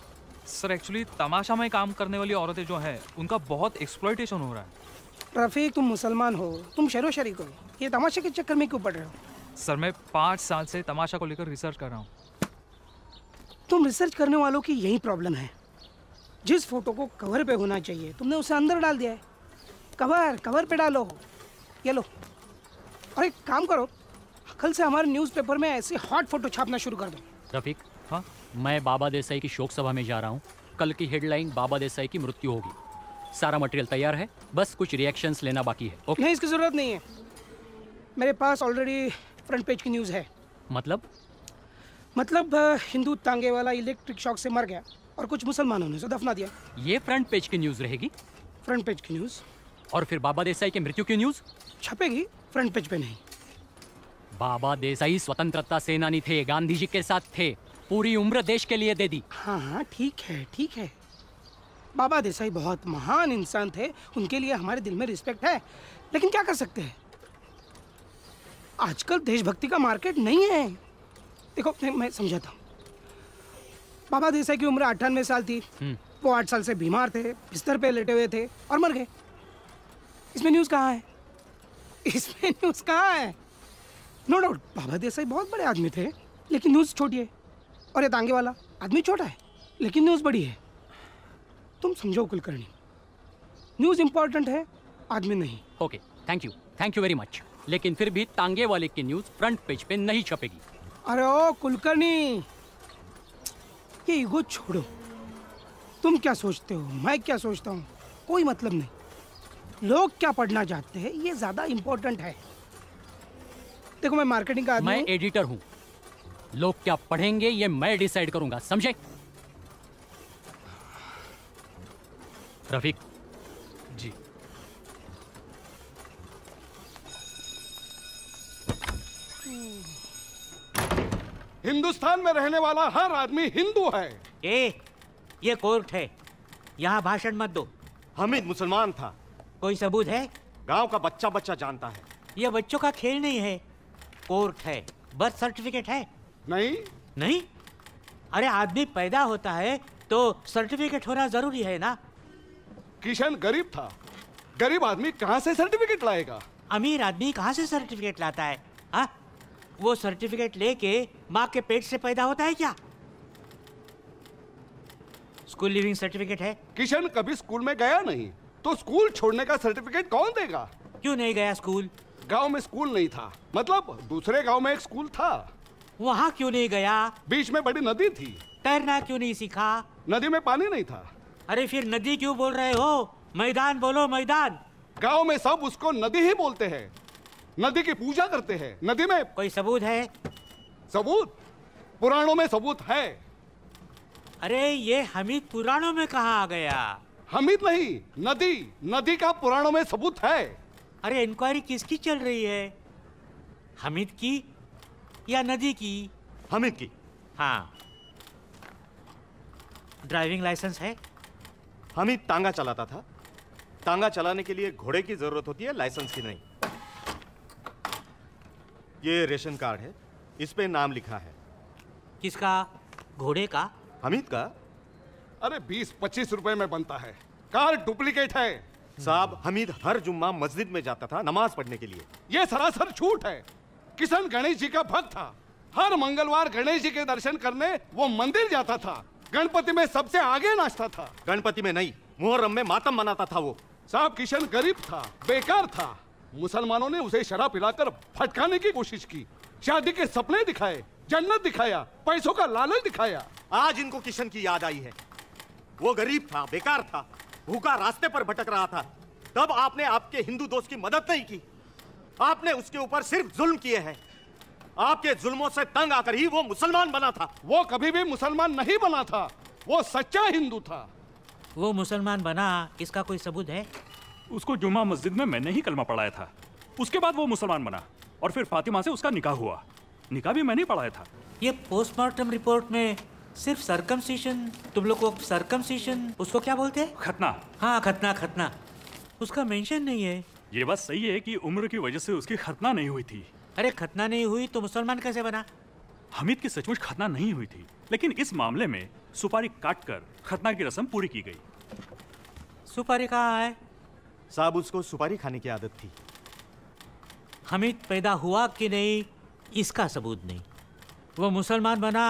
T: सर एक्चुअली तमाशा में काम करने वाली औरतें जो हैं उनका बहुत एक्सप्लॉइटेशन हो रहा है।
S: रफीक, तुम मुसलमान हो, तुम शरो शरीक हो, ये तमाशे के चक्कर में क्यों पड़ रहे हो?
T: सर मैं 5 साल से तमाशा को लेकर रिसर्च कर रहा हूँ।
S: तुम रिसर्च करने वालों की यही प्रॉब्लम है। जिस फोटो को कवर पे होना चाहिए तुमने उसे अंदर डाल दिया है। कवर पे डालो, ये लो। और एक काम करो, कल से हमारे न्यूज़पेपर में ऐसे हॉट फोटो छापना शुरू कर दो।
A: रफीक, हाँ, मैं बाबा देसाई की शोक सभा में जा रहा हूँ। कल की हेडलाइन बाबा देसाई की मृत्यु होगी। सारा मटेरियल तैयार है, बस कुछ रिएक्शंस लेना बाकी है। ओके?
S: नहीं, इसकी जरूरत नहीं है, मेरे पास ऑलरेडी फ्रंट पेज की न्यूज़ है। मतलब हिंदू तांगे वाला इलेक्ट्रिक शॉक से मर गया और कुछ मुसलमानों ने उसे दफना दिया।
A: ये फ्रंट पेज की न्यूज़ रहेगी?
S: फ्रंट पेज की न्यूज़।
A: और फिर बाबा देसाई की मृत्यु की न्यूज़
S: छपेगी, फ्रंट पेज पे नहीं।
A: बाबा देसाई स्वतंत्रता सेनानी थे, गांधी जी के साथ थे, पूरी उम्र देश के लिए दे दी।
S: हाँ, ठीक है। बाबा देसाई बहुत महान इंसान थे, उनके लिए हमारे दिल में रिस्पेक्ट है, लेकिन क्या कर सकते हैं, आजकल देशभक्ति का मार्केट नहीं है। देखो, मैं समझाता हूँ। बाबा देसाई की उम्र 98 साल थी। वो 8 साल से बीमार थे, बिस्तर पे लेटे हुए थे और मर गए। इसमें न्यूज़ कहाँ है? नो डाउट बाबा देसाई बहुत बड़े आदमी थे, लेकिन न्यूज़ छोटी है। और ये तांगे वाला आदमी छोटा है, लेकिन न्यूज़ बड़ी है। तुम समझो कुलकर्णी, न्यूज़ इंपॉर्टेंट है, आदमी नहीं।
A: Okay, thank you very much. लेकिन फिर भी तांगे वाले की न्यूज़ फ्रंट पेज पे नहीं छपेगी।
S: अरे ओ कुलकर्णी, ये ईगो छोड़ो। तुम क्या सोचते हो, मैं क्या सोचता हूँ, कोई मतलब नहीं। लोग क्या पढ़ना चाहते हैं ये ज्यादा इंपॉर्टेंट है। देखो, मैं मार्केटिंग का आदमी
A: मैं एडिटर हूँ, लोग क्या पढ़ेंगे ये मैं डिसाइड करूंगा, समझे? रफीक
T: जी।
U: हिंदुस्तान में रहने वाला हर आदमी हिंदू है।
V: ये कोर्ट है, यहाँ भाषण मत दो।
W: हामिद मुसलमान था।
V: कोई सबूत है?
W: गांव का बच्चा बच्चा जानता है।
V: ये बच्चों का खेल नहीं है, कोर्ट है। बर्थ सर्टिफिकेट है? नहीं। अरे आदमी पैदा होता है तो सर्टिफिकेट होना जरूरी है ना।
U: किशन गरीब था, गरीब आदमी कहाँ से सर्टिफिकेट लाएगा?
V: अमीर आदमी कहाँ से सर्टिफिकेट लाता है? हाँ, वो सर्टिफिकेट लेके माँ के पेट से पैदा होता है क्या? स्कूल लिविंग सर्टिफिकेट है।
U: किशन कभी स्कूल में गया नहीं, तो स्कूल छोड़ने का सर्टिफिकेट कौन देगा?
V: क्यों नहीं गया स्कूल?
U: गांव में स्कूल नहीं था, मतलब दूसरे गांव में एक स्कूल था।
V: वहाँ क्यों नहीं गया?
U: बीच में बड़ी नदी थी।
V: तैरना क्यों नहीं सीखा?
U: नदी में पानी नहीं था।
V: अरे फिर नदी क्यों बोल रहे हो? मैदान बोलो, मैदान।
U: गांव में सब उसको नदी ही बोलते हैं, नदी की पूजा करते हैं। नदी में
V: कोई सबूत है?
U: सबूत? पुराणों में सबूत है।
V: अरे ये हमीद पुराणों में कहाँ आ गया?
U: हमीद नहीं, नदी, नदी का पुराणों में सबूत है।
V: अरे इंक्वायरी किसकी चल रही है? हमीद की या नदी की?
W: हमीद की।
V: हाँ। ड्राइविंग लाइसेंस है?
W: हमीद तांगा चलाता था। तांगा चलाने के लिए घोड़े की जरूरत होती है, लाइसेंस की नहीं। ये रेशन कार्ड है, इस पे नाम लिखा है।
V: किसका? घोड़े का?
W: हमीद का।
U: अरे 20-25 रुपए में बनता है। कार्ड डुप्लीकेट है।
W: साहब, हमीद हर जुम्मा मस्जिद में जाता था नमाज पढ़ने के लिए।
U: ये सरासर झूठ है। किशन गणेश जी का भक्त था। हर मंगलवार गणेश जी के दर्शन करने वो मंदिर जाता था। गणपति में सबसे आगे नाचता था।
W: गणपति में नहीं, मुहर्रम में मातम मनाता था वो।
U: साहब, किशन गरीब था, बेकार था। मुसलमानों ने उसे शराब पिलाकर भटकाने की कोशिश की। शादी के सपने दिखाए, जन्नत दिखाया, पैसों का लालच दिखाया।
W: आज इनको किशन की याद आई है। वो गरीब था, बेकार था, भूखा रास्ते पर भटक रहा था। तब आपने आपके हिंदू दोस्त की मदद नहीं की। आपने उसके ऊपर सिर्फ जुल्म किए हैं। आपके जुल्मों से तंग आकर ही वो मुसलमान बना था।
U: वो कभी भी मुसलमान नहीं बना था, वो सच्चा हिंदू था।
V: वो मुसलमान बना, इसका कोई सबूत है?
E: उसको जुम्मा मस्जिद में मैंने ही कलमा पढ़ाया था। उसके बाद वो मुसलमान बना और फिर फातिमा से उसका निकाह हुआ। निकाह भी मैंने ही पढ़ाया था।
V: ये पोस्टमार्टम रिपोर्ट में सिर्फ सर्कमसिशन, तुम लोग को सर्कमसिशन, उसको क्या बोलते हैं?
E: खतना।
V: हाँ, खतना, खतना। उसका मेंशन नहीं है।
E: ये बात सही है कि उम्र की वजह से उसकी खतना नहीं हुई थी।
V: अरे खतना नहीं हुई तो मुसलमान कैसे बना?
E: हमीद की सचमुच खतना नहीं हुई थी, लेकिन इस मामले में सुपारी काटकर खतना की रस्म पूरी की गई।
V: सुपारी कहाँ है?
W: साहब, उसको सुपारी खाने की आदत थी।
V: हमीद पैदा हुआ कि नहीं, इसका सबूत नहीं। वो मुसलमान बना,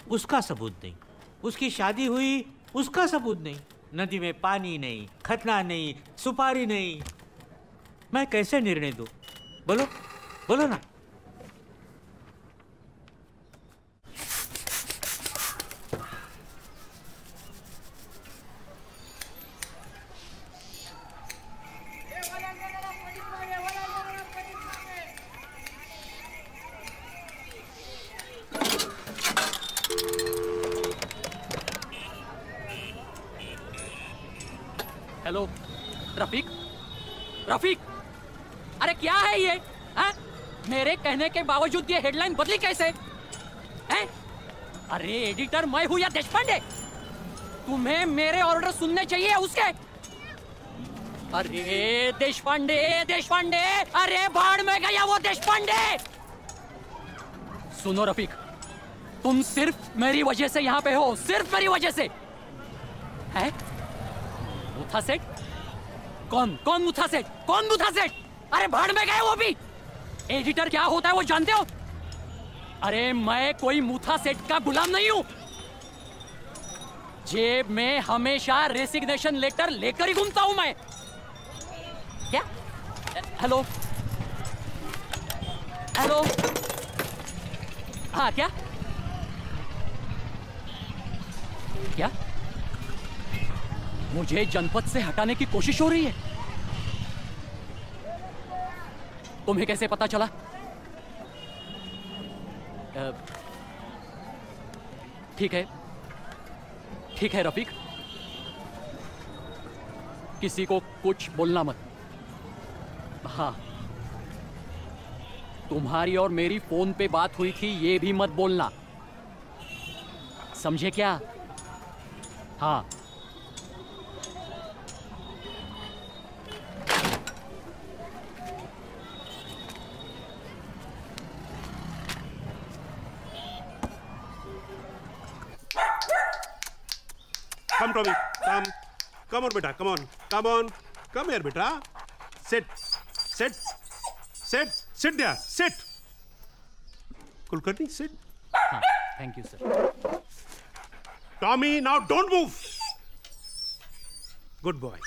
V: उसका सबूत नहीं। उसकी शादी हुई, उसका सबूत नहीं। नदी में पानी नहीं, खतना नहीं, सुपारी नहीं। मैं कैसे निर्णय दूं? बोलो, बोलो ना।
A: हेलो रफीक, रफीक, अरे क्या है ये? हाँ? मेरे कहने के बावजूद ये हेडलाइन बदली कैसे? हैं? अरे एडिटर मैं हूँ या देशपांडे? तुम्हें मेरे ऑर्डर सुनने चाहिए उसके? अरे देशपांडे, देशपांडे, अरे भाड़ में गया वो देशपांडे। सुनो रफीक, तुम सिर्फ मेरी वजह से यहाँ पे हो, सिर्फ मेरी वजह से। हैं? मुथा सेठ? कौन मुथा सेठ? कौन मुथा सेठ? अरे भाड़ में गए वो भी। एडिटर क्या होता है वो जानते हो? अरे मैं कोई मुथा सेठ का गुलाम नहीं हूं। जेब में हमेशा रेसिग्नेशन लेटर लेकर ही घूमता हूं मैं। क्या? हेलो हेलो, हाँ क्या क्या मुझे जनपद से हटाने की कोशिश हो रही है? तुम्हें कैसे पता चला? ठीक है रफीक, किसी को कुछ बोलना मत। हाँ, तुम्हारी और मेरी फोन पे बात हुई थी, ये भी मत बोलना, समझे क्या? हाँ।
D: Come, Tommy. Come on, beta. Come on.
U: Come यार बेटा, sit sit sit sit there, sit. Kulkarni sit.
A: हाँ, thank you sir.
U: Tommy now don't move. Good boy.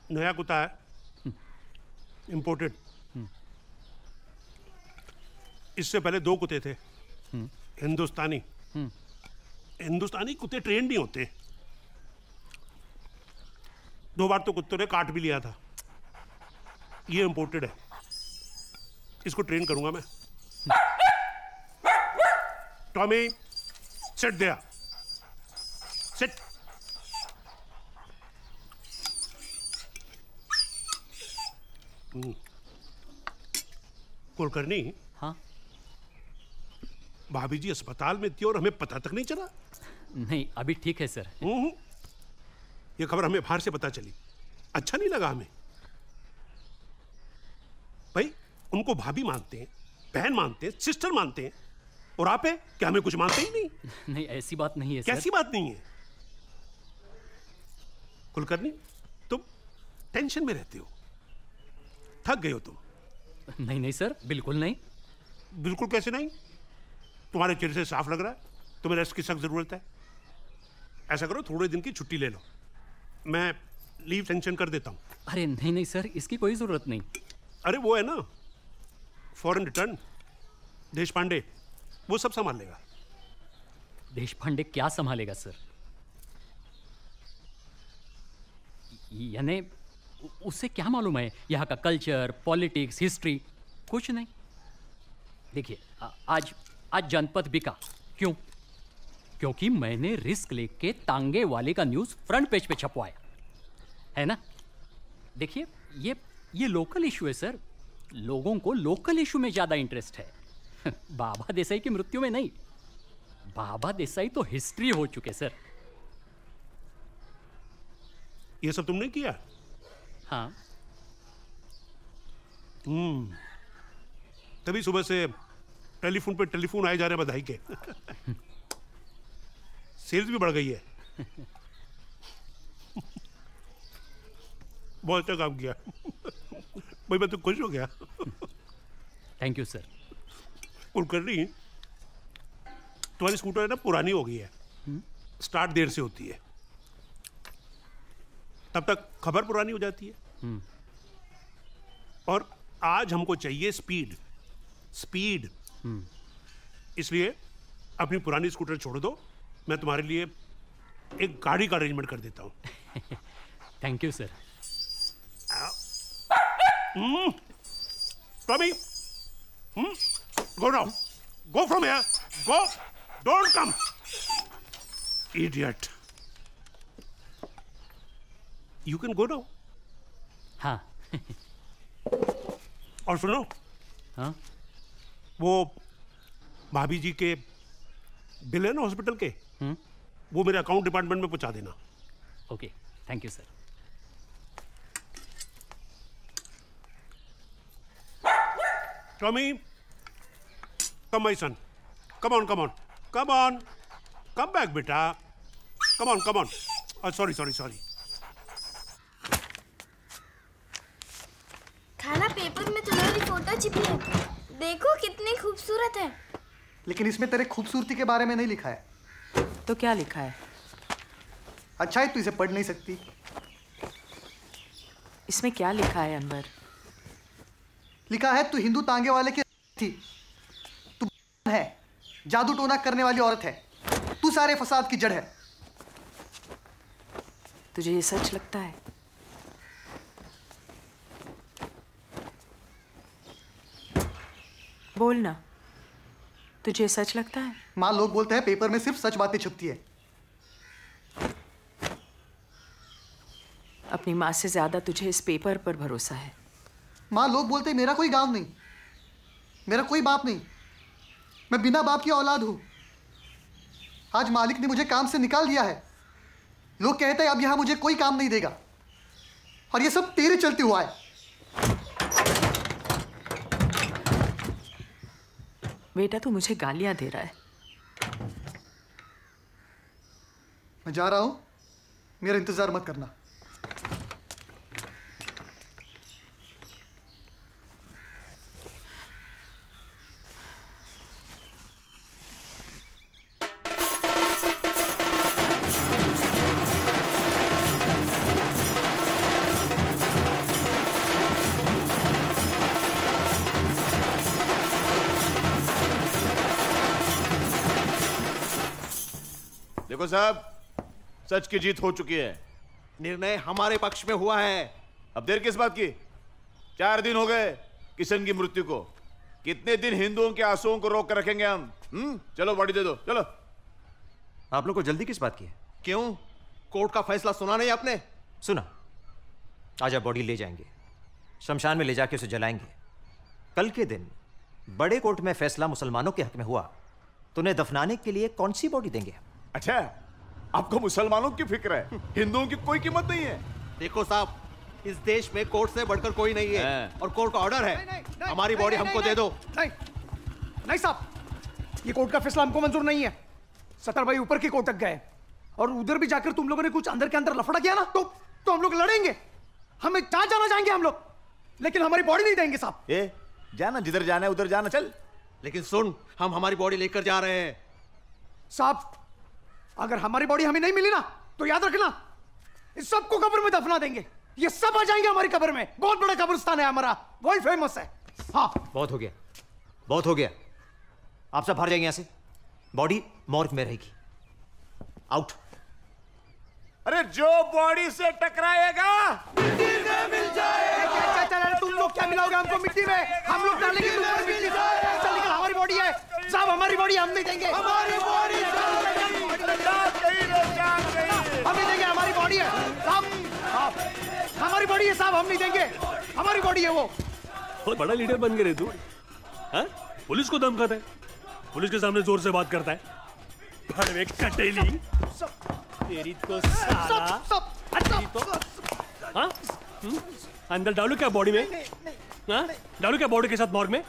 U: नया कुत्ता है, इंपोर्टेड। इससे पहले 2 कुत्ते थे, हिंदुस्तानी। हिंदुस्तानी कुत्ते ट्रेन नहीं होते। 2 बार तो कुत्तों ने काट भी लिया था। ये इंपोर्टेड है, इसको ट्रेन करूंगा मैं। Tommy sit there, sit. Kulkarni.
A: हाँ।
U: भाभी जी अस्पताल में थी और हमें पता तक नहीं चला।
A: नहीं, अभी ठीक है सर।
U: ये खबर हमें बाहर से पता चली, अच्छा नहीं लगा हमें। भाई उनको भाभी मानते हैं, बहन मानते हैं, सिस्टर मानते हैं, और आप है क्या हमें कुछ मानते ही नहीं?
A: नहीं, ऐसी बात नहीं है सर।
U: कैसी बात नहीं है? कुलकर्णी, तुम टेंशन में रहते हो, थक गए हो तुम।
A: नहीं नहीं सर, बिल्कुल नहीं।
U: बिल्कुल कैसे नहीं? तुम्हारे चेहरे से साफ लग रहा है तुम्हें रेस्ट की सख्त जरूरत है। ऐसा करो, थोड़े दिन की छुट्टी ले लो, मैं लीव सेंक्शन कर देता हूं।
A: अरे नहीं नहीं सर, इसकी कोई जरूरत नहीं।
U: अरे वो है ना फॉरेन रिटर्न, देश पांडे, वो सब संभाल लेगा।
A: देश पांडे क्या संभालेगा सर? यानी उससे क्या मालूम है यहाँ का कल्चर, पॉलिटिक्स, हिस्ट्री? कुछ नहीं। देखिए, आज जनपद बिका। क्यों? क्योंकि मैंने रिस्क लेके तांगे वाले का न्यूज़ फ्रंट पेज पे छपवाया है ना। देखिए, ये लोकल इशू है सर। लोगों को लोकल इशू में ज़्यादा इंटरेस्ट है। बाबा देसाई की मृत्यु में नहीं। बाबा देसाई तो हिस्ट्री हो चुके सर।
U: ये सब तुमने किया?
A: हाँ।
U: तभी सुबह से टेलीफोन पे टेलीफोन आए जा रहे हैं बधाई के। सेल्स भी बढ़ गई है। बहुत अच्छा काम किया भाई, मैं तो खुश हो गया।
A: Thank you sir.
U: कुलकर्णी, तुम्हारी स्कूटर है ना, पुरानी हो गई है, स्टार्ट देर से होती है, तब तक खबर पुरानी हो जाती है। और आज हमको चाहिए स्पीड, स्पीड। इसलिए अपनी पुरानी स्कूटर छोड़ दो, मैं तुम्हारे लिए एक गाड़ी का अरेंजमेंट कर देता हूं।
A: Thank you sir.
U: Tommy, go now, go from here, go, don't come, idiot. You can go now.
A: हाँ।
U: और सुनो,
A: हाँ,
U: वो भाभी जी के बिल है ना हॉस्पिटल के, वो मेरे अकाउंट डिपार्टमेंट में पहुंचा देना।
A: Okay, thank you sir.
U: Tommy, come my son. Come on, come on, come on, come back, beta. Come on, come on. Oh, sorry.
R: खाना पेपर में तुम्हारी फोटो छिपी है, देखो कितनी खूबसूरत है।
O: लेकिन इसमें तेरे खूबसूरती के बारे में नहीं लिखा है।
D: तो क्या लिखा है?
O: अच्छा है तू इसे पढ़ नहीं सकती।
D: इसमें क्या लिखा है अनवर?
O: लिखा है तू हिंदू तांगे वाले की थी, तू है, जादू टोना करने वाली औरत है, तू सारे फसाद की जड़ है।
D: तुझे ये सच लगता है? बोल ना, तुझे सच लगता है?
O: माँ, लोग बोलते हैं पेपर में सिर्फ सच बातें छपती है।
D: अपनी माँ से ज्यादा तुझे इस पेपर पर भरोसा है।
O: माँ, लोग बोलते हैं मेरा कोई गांव नहीं, मेरा कोई बाप नहीं, मैं बिना बाप की औलाद हूं। आज मालिक ने मुझे काम से निकाल दिया है। लोग कहते हैं अब यहां मुझे कोई काम नहीं देगा। और ये सब तेरे चलते हुआ है।
D: बेटा तू मुझे गालियां दे रहा है।
O: मैं जा रहा हूं, मेरा इंतजार मत करना।
L: देखो साहब, सच की जीत हो चुकी है।
W: निर्णय हमारे पक्ष में हुआ है।
L: अब देर किस बात की? 4 दिन हो गए किशन की मृत्यु को। कितने दिन हिंदुओं के आंसुओं को रोक कर रखेंगे हम? चलो बॉडी दे दो, चलो।
W: आप लोग को जल्दी किस बात की है? क्यों? कोर्ट का फैसला सुना नहीं आपने?
F: सुना। आज आप बॉडी ले जाएंगे, शमशान में ले जाके उसे जलाएंगे। कल के दिन बड़े कोर्ट में फैसला मुसलमानों के हक में हुआ तो उन्हें दफनाने के लिए कौन सी बॉडी देंगे?
L: अच्छा, आपको मुसलमानों की फिक्र है, हिंदुओं की कोई कीमत नहीं है।
W: देखो साहब, इस देश में कोर्ट से बढ़कर कोई नहीं है और कोर्ट का ऑर्डर है। हमारी बॉडी हमको दे दो।
J: नहीं साहब, ये कोर्ट का फैसला हमको मंजूर नहीं है। सतर भाई ऊपर की कोर्ट तक गए और उधर भी जाकर तुम लोगों ने कुछ अंदर के अंदर लफड़ा किया ना, तो हम लोग लड़ेंगे। हमें जहां जाना चाहेंगे हम लोग, लेकिन हमारी बॉडी नहीं देंगे साहब।
L: जाना जिधर जाना है उधर जाना, चल।
W: लेकिन सुन, हम हमारी बॉडी लेकर जा रहे हैं।
J: साहब, अगर हमारी बॉडी हमें नहीं मिली ना, तो याद रखना, इस सबको कब्र में दफना देंगे। ये सब आ जाएंगे हमारी कब्र में। बहुत बड़ा कब्रिस्तान है हमारा, वर्ल्ड फेमस है। हाँ,
F: बहुत हो गया, बहुत हो गया। आप सब बाहर जाएंगे यहां से। बॉडी मॉर्ग में रहेगी। आउट।
L: अरे जो बॉडी से टकराएगा
J: मिट्टी में मिल जाएगा। तुम लोग क्या मिलाओगे हमको मिट्टी में? हम लोग डालेंगे तुम पर मिट्टी। चल निकल, हमारी बॉडी है साहब, हमारी बॉडी हम नहीं देंगे। हमारी बॉडी हम नहीं देंगे, हमारी बॉडी है साहब, हमारी बॉडी है साहब, हम नहीं देंगे। हमारी बॉडी है वो।
C: बहुत बड़ा लीडर बन गए रे तू। हाँ? पुलिस को धमकाता है, पुलिस के सामने जोर से बात करता है। भड़वे कटेली तेरी तो साला। तेरी तो हाँ? अंदर डालू क्या बॉडी में? हाँ? डालू क्या बॉडी के साथ मॉर्ग में?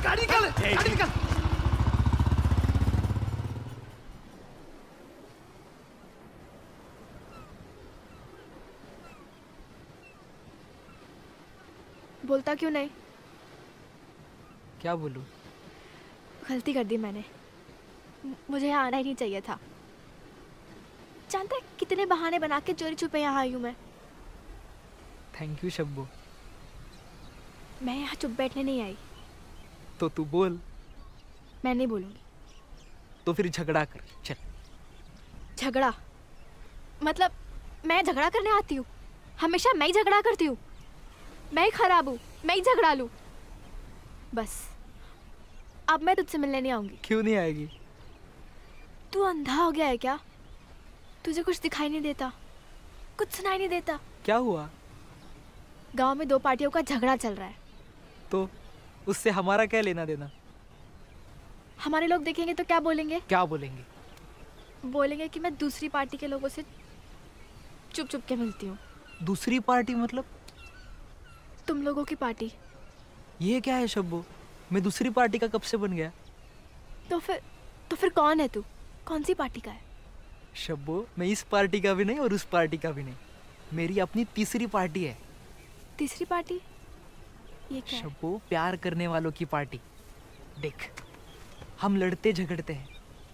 J: गाड़ी निकाल, गाड़ी निकाल।
I: बोलता क्यों नहीं?
H: क्या बोलूं?
I: गलती कर दी मैंने, मुझे यहाँ आना ही नहीं चाहिए था। जानता है कितने बहाने बना के चोरी छुपे यहाँ आई हूँ मैं।
H: Thank you Shabbu.
I: मैं यहाँ चुप बैठने नहीं आई।
H: तो तू बोल।
I: मैं नहीं बोलूँगी।
H: तो फिर झगड़ा कर, चल।
I: झगड़ा मतलब मैं झगड़ा करने आती हूँ? हमेशा मैं ही झगड़ा करती हूँ। मैं ही खराब हूँ, मैं ही झगड़ा लूँ। बस अब मैं तुझसे मिलने नहीं आऊंगी।
H: क्यों नहीं आएगी?
I: तू अंधा हो गया है क्या? तुझे कुछ दिखाई नहीं देता, कुछ सुनाई नहीं देता?
H: क्या हुआ?
I: गांव में 2 पार्टियों का झगड़ा चल रहा है।
H: तो उससे हमारा क्या लेना देना?
I: हमारे लोग देखेंगे तो क्या बोलेंगे?
H: क्या बोलेंगे?
I: बोलेंगे कि मैं दूसरी पार्टी के लोगों से चुप चुप के मिलती हूँ।
H: दूसरी पार्टी मतलब?
I: तुम लोगों की पार्टी।
H: ये क्या है शब्बू? मैं दूसरी पार्टी का कब से बन गया?
I: तो फिर कौन है तू? कौन सी पार्टी का है?
H: शब्बू, मैं इस पार्टी का भी नहीं और उस पार्टी का भी नहीं। मेरी अपनी तीसरी पार्टी है।
I: तीसरी पार्टी? ये क्या है?
H: शब्बू, प्यार करने वालों की पार्टी। देख, हम लड़ते झगड़ते हैं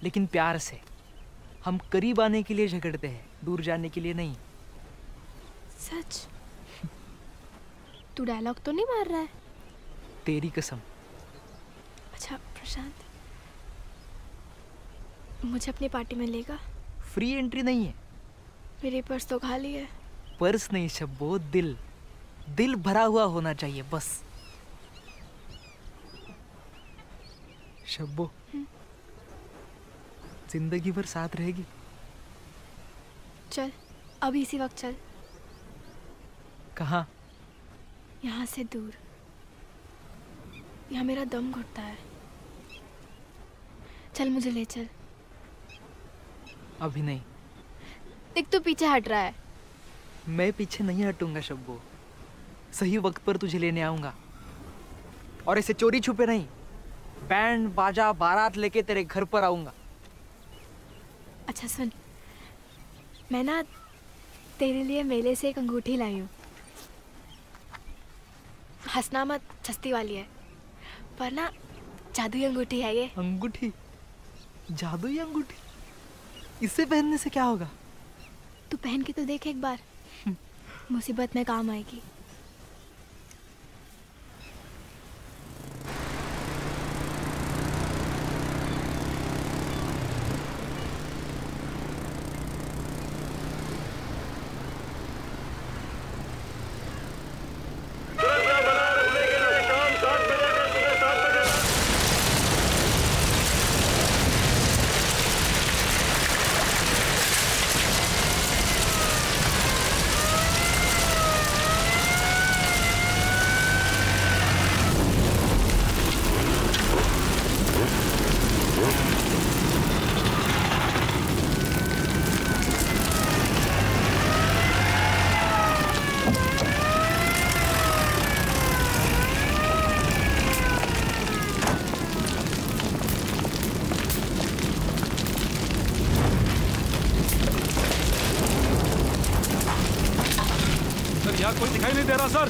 H: लेकिन प्यार से। हम करीब आने के लिए झगड़ते हैं, दूर जाने के लिए नहीं।
I: सच? तू डायलॉग तो नहीं मार रहा है?
H: तेरी कसम।
I: अच्छा प्रशांत, मुझे अपनी पार्टी में लेगा?
H: फ्री एंट्री नहीं है।
I: मेरे पर्स तो खाली है।
H: पर्स नहीं शब्बो, दिल। दिल भरा हुआ होना चाहिए बस। शब्बो, जिंदगी भर साथ रहेगी?
I: चल, अभी इसी वक्त चल।
H: कहाँ?
I: यहाँ से दूर। यहाँ मेरा दम घुटता है। चल मुझे ले चल।
H: अभी नहीं।
I: देख तू पीछे हट रहा है।
H: मैं पीछे नहीं हटूंगा शब्बो। सही वक्त पर तुझे लेने आऊंगा और ऐसे चोरी छुपे नहीं, बैंड बाजा बारात लेके तेरे घर पर आऊंगा।
I: अच्छा सुन, मैं ना तेरे लिए मेले से एक अंगूठी लाई हूँ। हंसना मत, सस्ती वाली है, पर ना जादुई अंगूठी है ये।
H: अंगूठी? जादुई अंगूठी? इसे पहनने से क्या होगा?
I: तू पहन के तो देख एक बार, मुसीबत में काम आएगी।
E: यहाँ कोई दिखाई नहीं दे रहा सर।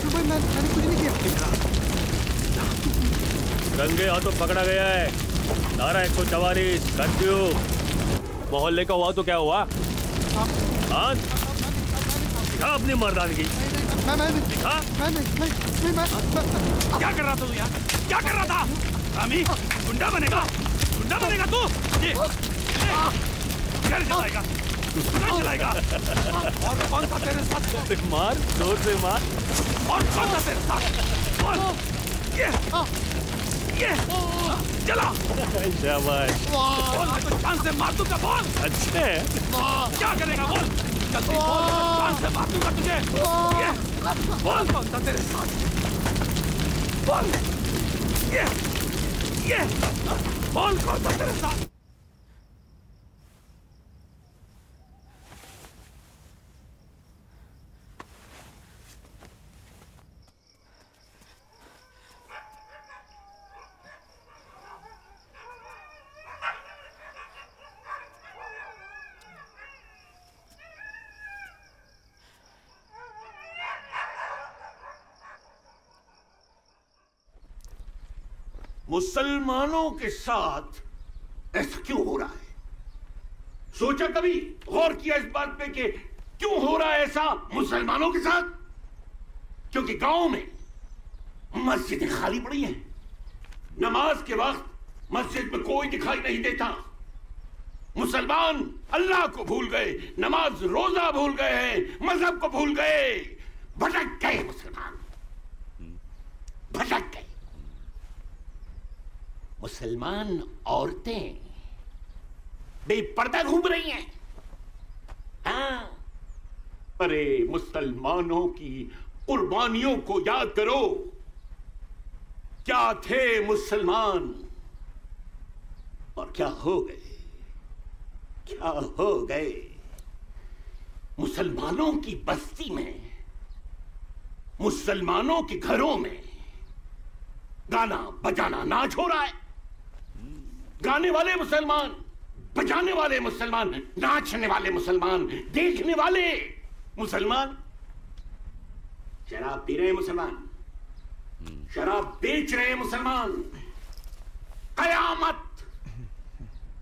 O: मैंने कुछ नहीं किया।
C: रंगे हाथों पकड़ा गया है धारा 144 कर्फ्यू। मोहल्ले का हुआ तो क्या हुआ? हाँ दिखा अपनी मर्दानगी। दिखा। क्या कर रहा था तू यहाँ? क्या कर रहा था? रामी गुंडा बनेगा? गुंडा बनेगा तू? ये घर चलाएगा? घर चलाएगा? और कौन था तेरे साथ? मार, जोर से मार। और कौन था तेरे साथ? बोल। ये चला। शाबाश। बोल मैं तो जान से मार दूंगा। बोल। अच्छे। क्या करेगा? बोल। जल्दी बोल, जान से मार दूंगा तुझे। बोल कौन था तेरे साथ? बोल। ये बोल कौन था तेरे साथ?
M: मुसलमानों के साथ ऐसा क्यों हो रहा है? सोचा कभी, गौर किया इस बात पे कि क्यों हो रहा है ऐसा मुसलमानों के साथ? क्योंकि गांव में मस्जिदें खाली पड़ी हैं। नमाज के वक्त मस्जिद में कोई दिखाई नहीं देता। मुसलमान अल्लाह को भूल गए, नमाज रोजा भूल गए हैं, मजहब को भूल गए, भटक गए मुसलमान, भटक गए। मुसलमान औरतें बेपर्दा घूम रही हैं। हाँ, अरे मुसलमानों की कुर्बानियों को याद करो। क्या थे मुसलमान और क्या हो गए? क्या हो गए? मुसलमानों की बस्ती में, मुसलमानों के घरों में गाना बजाना नाच हो रहा है। गाने वाले मुसलमान, बजाने वाले मुसलमान, नाचने वाले मुसलमान, देखने वाले मुसलमान, शराब पी रहे मुसलमान, शराब बेच रहे मुसलमान। कयामत,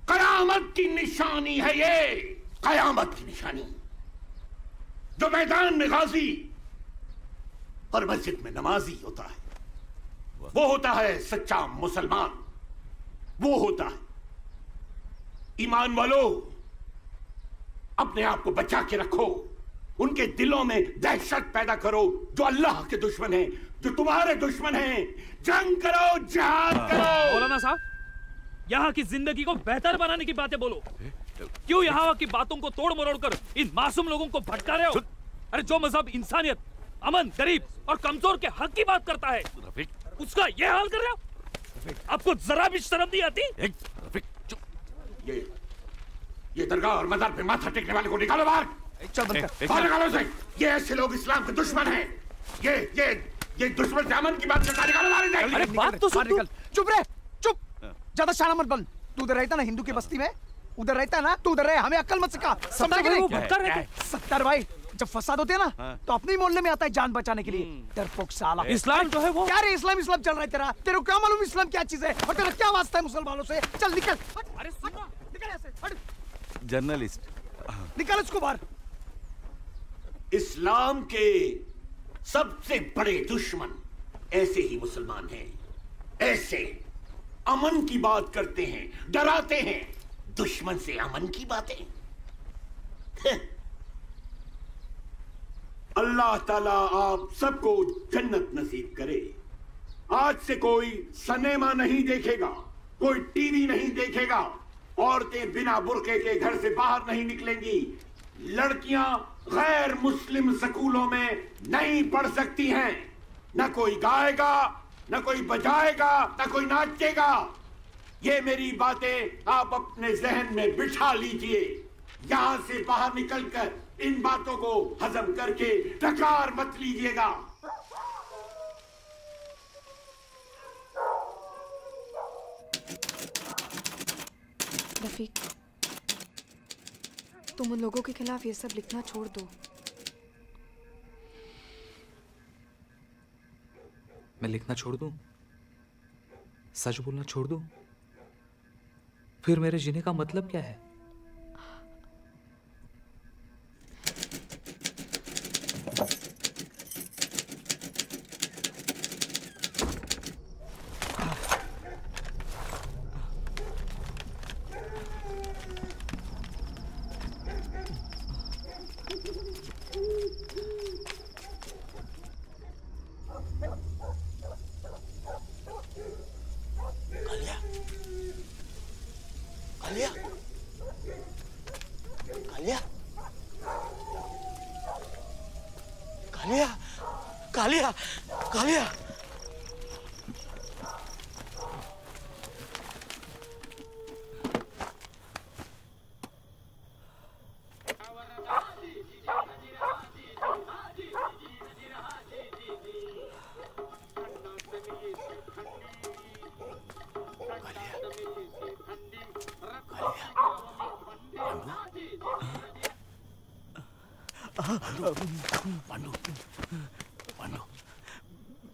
M: कयामत की निशानी है ये, कयामत की निशानी। जो मैदान में गाजी और मस्जिद में नमाजी होता है, वो होता है सच्चा मुसलमान। वो होता है ईमान वालों, अपने आप को बचा के रखो। उनके दिलों में दहशत पैदा करो जो अल्लाह के दुश्मन हैं, जो तुम्हारे दुश्मन हैं। जंग करो, जिहाद करो।
T: मौलाना साहब, यहाँ की जिंदगी को बेहतर बनाने की बातें बोलो। क्यों यहाँ की बातों को तोड़ मरोड़ कर इन मासूम लोगों को भटका रहे हो? अरे जो मजहब इंसानियत, अमन, गरीब और कमजोर के हक की बात करता है, उसका ये हाल कर रहे हो? आपको जरा भी शर्म नहीं आती?
M: ये दरगाह और मजार पे माथा टेकने वाले को निकालो बाहर। बाहर निकालो उसे। ये ऐसे लोग इस्लाम के दुश्मन हैं। ये दुश्मन जामन की बात करता, निकालो बाहर इसे।
J: अरे बात तो सुन। चुप रहे, चुप। ज्यादा शाना मत बन। तू उधर रहता ना हिंदू की बस्ती में, उधर रहता ना, तू उधर रहे, हमें अक्ल मत सिखा। समझ गए? सत्तर भाई जब फसाद होते हैं ना तो अपने ही मोहल्ले में आता है जान बचाने के लिए। डरपोक साला।
T: इस्लाम जो है वो
J: क्या रे इस्लाम इस्लाम चल रहा है तेरा? तेरे को क्या मालूम इस्लाम क्या चीज है और तेरा क्या वास्ता है मुसलमानों से? चल निकल। अरे निकल ऐसे, हट।
N: जर्नलिस्ट
J: निकाल इसको बाहर।
M: इस्लाम के सबसे बड़े दुश्मन ऐसे ही मुसलमान हैं। ऐसे अमन की बात करते हैं, डराते हैं। दुश्मन से अमन की बातें। अल्लाह ताला आप सबको जन्नत नसीब करे। आज से कोई सिनेमा नहीं देखेगा, कोई टीवी नहीं देखेगा, औरतें बिना बुर्के के घर से बाहर नहीं निकलेंगी, लड़कियां गैर मुस्लिम स्कूलों में नहीं पढ़ सकती हैं, न कोई गाएगा, न कोई बजाएगा, न कोई नाचेगा। ये मेरी बातें आप अपने जहन में बिठा लीजिए। यहां से बाहर निकलकर इन बातों को हजम करके डकार मत लीजिएगा।
D: रफीक, तुम उन लोगों के खिलाफ ये सब लिखना छोड़ दो।
H: मैं लिखना छोड़ दूं? सच बोलना छोड़ दूं? फिर मेरे जीने का मतलब क्या है?
M: कालिया, कालिया।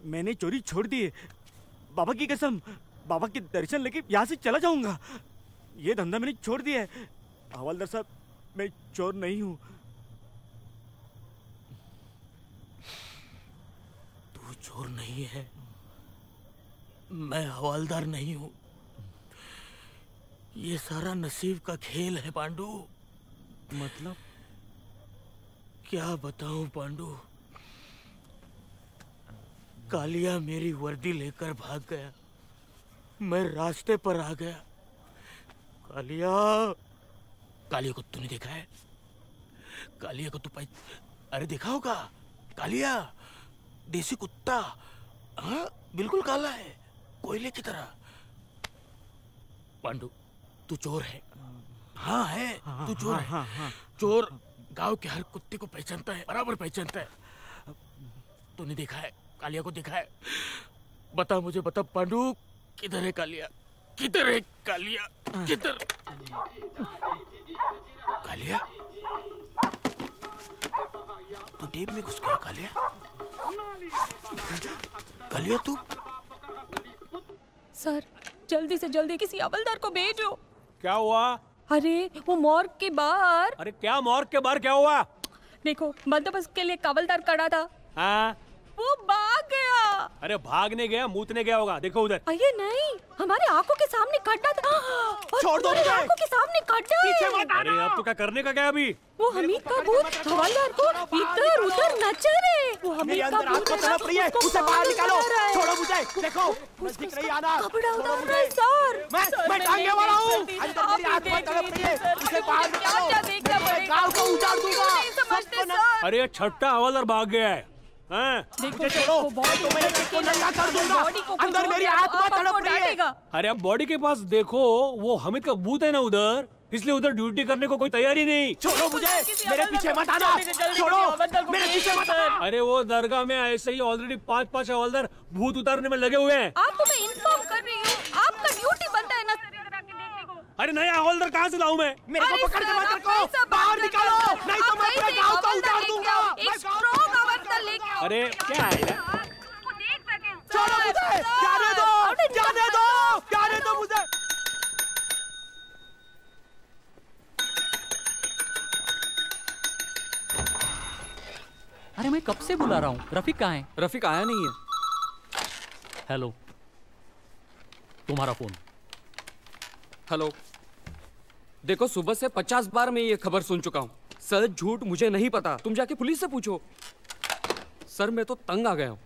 C: मैंने चोरी छोड़ दी है। बाबा की कसम, बाबा के दर्शन लेके यहाँ से चला जाऊंगा। ये धंधा मैंने छोड़ दिया है। हवालदार साहब, मैं चोर नहीं हूँ।
M: तू चोर नहीं है, मैं हवालदार नहीं हूँ। ये सारा नसीब का खेल है पांडु।
C: मतलब
M: क्या बताऊं पांडु, कालिया मेरी वर्दी लेकर भाग गया, मैं रास्ते पर आ गया। कालिया, कालिया को तूने देखा है? कालिया को तू अरे देखा होगा, कालिया देसी कुत्ता, हाँ बिल्कुल काला है, कोयले की तरह। पांडु तू चोर है। हाँ है, तू चोर है। चोर गांव के हर कुत्ते को पहचानता है, बराबर पहचानता है। तूने देखा है कालिया को? देखा है? बता मुझे, बता पांडु, किधर है कालिया? किधर है कालिया? किधर? कालिया, तू जेब में घुस गया कालिया? कालिया तू?
B: सर जल्दी से जल्दी किसी हवलदार को भेजो।
C: क्या हुआ?
B: अरे वो मॉर्ग के बाहर।
C: अरे क्या मॉर्ग के बाहर क्या हुआ?
B: देखो बंदोबस्त के लिए हवलदार खड़ा था।
C: हाँ?
B: वो भाग गया।
C: अरे भागने गया, मूतने गया होगा। देखो उधर।
B: अरे नहीं, हमारे आंखों के सामने खड़ा था।
C: छोड़ दो मुझे।
B: आंखों के सामने खड़ा है।
C: अरे अब तो क्या करने का क्या अभी?
B: वो हमीद का भूत हवलदार को इधर उधर नचा रहे। वो हमीद का भूत
C: उसे बाहर निकालो। छोड़ो मुझे। देखो दिख रही आना।
B: कपड़ा उतार रहा है सर।
C: मैं टांगे वाला हूँ। अंदर मेरी आंख में तड़प रही है। उसे बाहर निकालो। गाँव को उजाड़ दूंगा।
B: समझते सर।
C: अरे छठा हवलदार भाग गया है। मुझे छोड़ो, तो मैं इसको नंगा कर दूंगा। अंदर मेरी आत्मा तड़प रही है।
T: अरे अब बॉडी के पास देखो, वो हामिद का भूत है ना उधर, इसलिए उधर ड्यूटी करने को कोई तैयारी नहीं।
C: छोड़ो मुझे, मेरे पीछे मत आना। छोड़ो, मेरे पीछे मत आना।
T: अरे वो दरगाह में ऐसे ही ऑलरेडी 5 हवलदार भूत उतारने में लगे हुए हैं।
B: आपको मैं इन्फॉर्म कर रही हूँ, आपका ड्यूटी बनता है ना।
T: अरे नया हवलदार कहाँ से लाऊं मैं?
C: मेरे को पकड़ के मत रखो, बाहर निकालो, नहीं तो मैं पूरे गांव को उतार दूंगा।
B: एक स्ट्रॉन्ग हवलदार लेके आओ।
T: अरे क्या है?
C: छोड़ो मुझे, जाने दो, जाने दो, जाने दो मुझे।
A: अरे मैं कब से बुला रहा हूँ, रफीक कहाँ है?
G: रफीक आया नहीं है।
A: हेलो, तुम्हारा फोन।
G: हेलो, देखो सुबह से 50 बार मैं ये खबर सुन चुका हूँ। सर झूठ मुझे नहीं पता, तुम जाके पुलिस से पूछो। सर मैं तो तंग आ गया हूँ।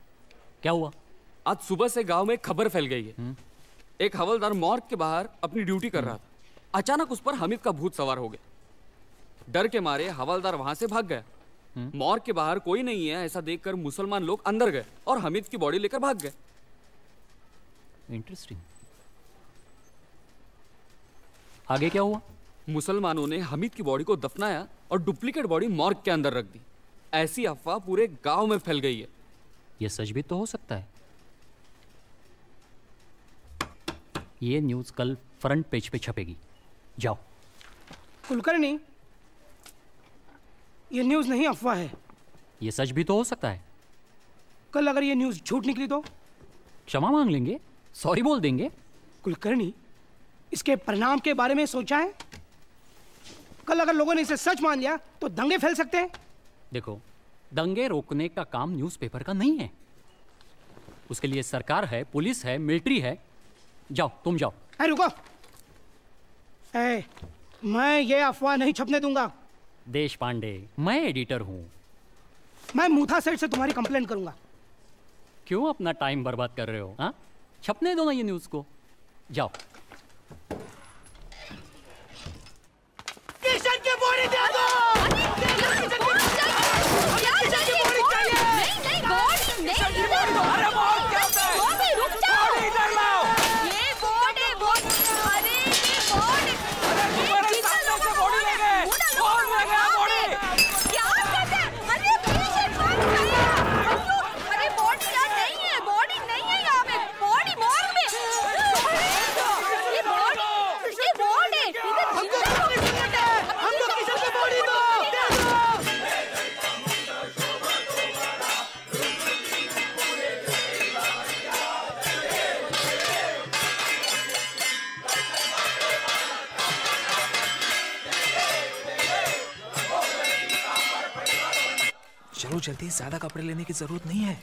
A: क्या हुआ?
G: आज सुबह से गांव में एक खबर फैल गई है। एक हवलदार मॉर्ग के बाहर अपनी ड्यूटी कर रहा था। अचानक उस पर हामिद का भूत सवार हो गया। डर के मारे हवलदार वहां से भाग गया। मॉर्ग के बाहर कोई नहीं है ऐसा देखकर मुसलमान लोग अंदर गए और हामिद की बॉडी लेकर भाग गए।
A: इंटरेस्टिंग। आगे क्या हुआ?
G: मुसलमानों ने हामिद की बॉडी को दफनाया और डुप्लीकेट बॉडी मॉर्ग के अंदर रख दी। ऐसी अफवाह पूरे गांव में फैल गई है।
A: यह सच भी तो हो सकता है। ये न्यूज़ कल फ्रंट पेज पे छपेगी। जाओ।
S: कुलकर्णी, ये न्यूज़ नहीं अफवाह है।
A: ये सच भी तो हो सकता है।
S: कल अगर ये न्यूज़ झूठ निकली तो?
A: क्षमा मांग लेंगे, सॉरी बोल देंगे।
S: कुलकर्णी, इसके परिणाम के बारे में सोचा है? कल अगर लोगों ने इसे सच मान लिया तो दंगे फैल सकते हैं।
A: देखो, दंगे रोकने का काम न्यूज़पेपर का नहीं है। उसके लिए सरकार है, पुलिस है, मिलिट्री है। जाओ, तुम जाओ।
S: रुको, मैं ये अफवाह नहीं छपने दूंगा।
A: देश पांडे, मैं एडिटर हूं।
S: मैं मूथा सेठ से तुम्हारी कंप्लेंट करूंगा।
A: क्यों अपना टाइम बर्बाद कर रहे हो? हाँ, छपने दो ना ये न्यूज़ को। जाओ।
C: किशन की बॉडी दे दो।
K: चलो जल्दी, ज्यादा कपड़े लेने की जरूरत नहीं है।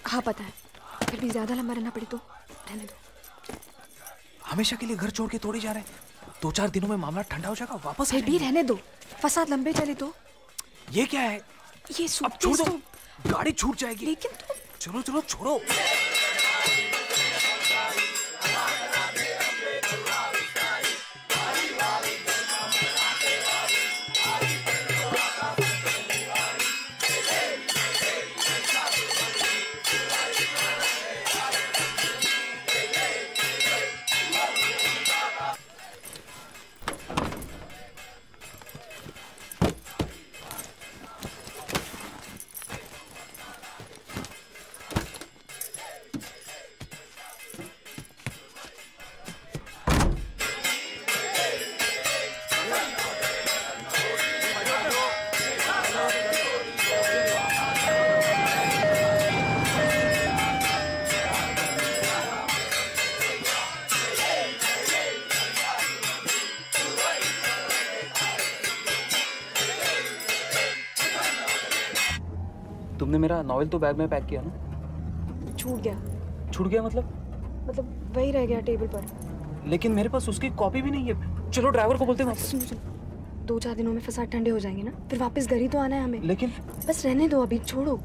D: हाँ पता है, फिर भी ज्यादा लंबा रहना पड़े तो रहने दो।
K: हमेशा के लिए घर छोड़ के तोड़े जा रहे हैं। 2-4 दिनों में मामला ठंडा हो जाएगा, वापस
D: फिर भी रहने दो, फसाद लंबे चले तो।
K: ये क्या है?
D: ये
K: अब छोड़ दो, गाड़ी छूट जाएगी।
D: लेकिन
K: चलो चलो छोड़ो। तुमने मेरा नॉवेल तो बैग में पैक किया ना?
D: छूट गया।
K: छूट गया मतलब
D: वही रह गया टेबल पर।
K: लेकिन मेरे पास उसकी कॉपी भी नहीं है। चलो ड्राइवर को बोलते हैं।
D: सुनो, 2-4 दिनों में फसाद ठंडे हो जाएंगे ना, फिर वापस घर ही तो आना है हमें।
K: लेकिन
D: बस रहने दो, अभी छोड़ो।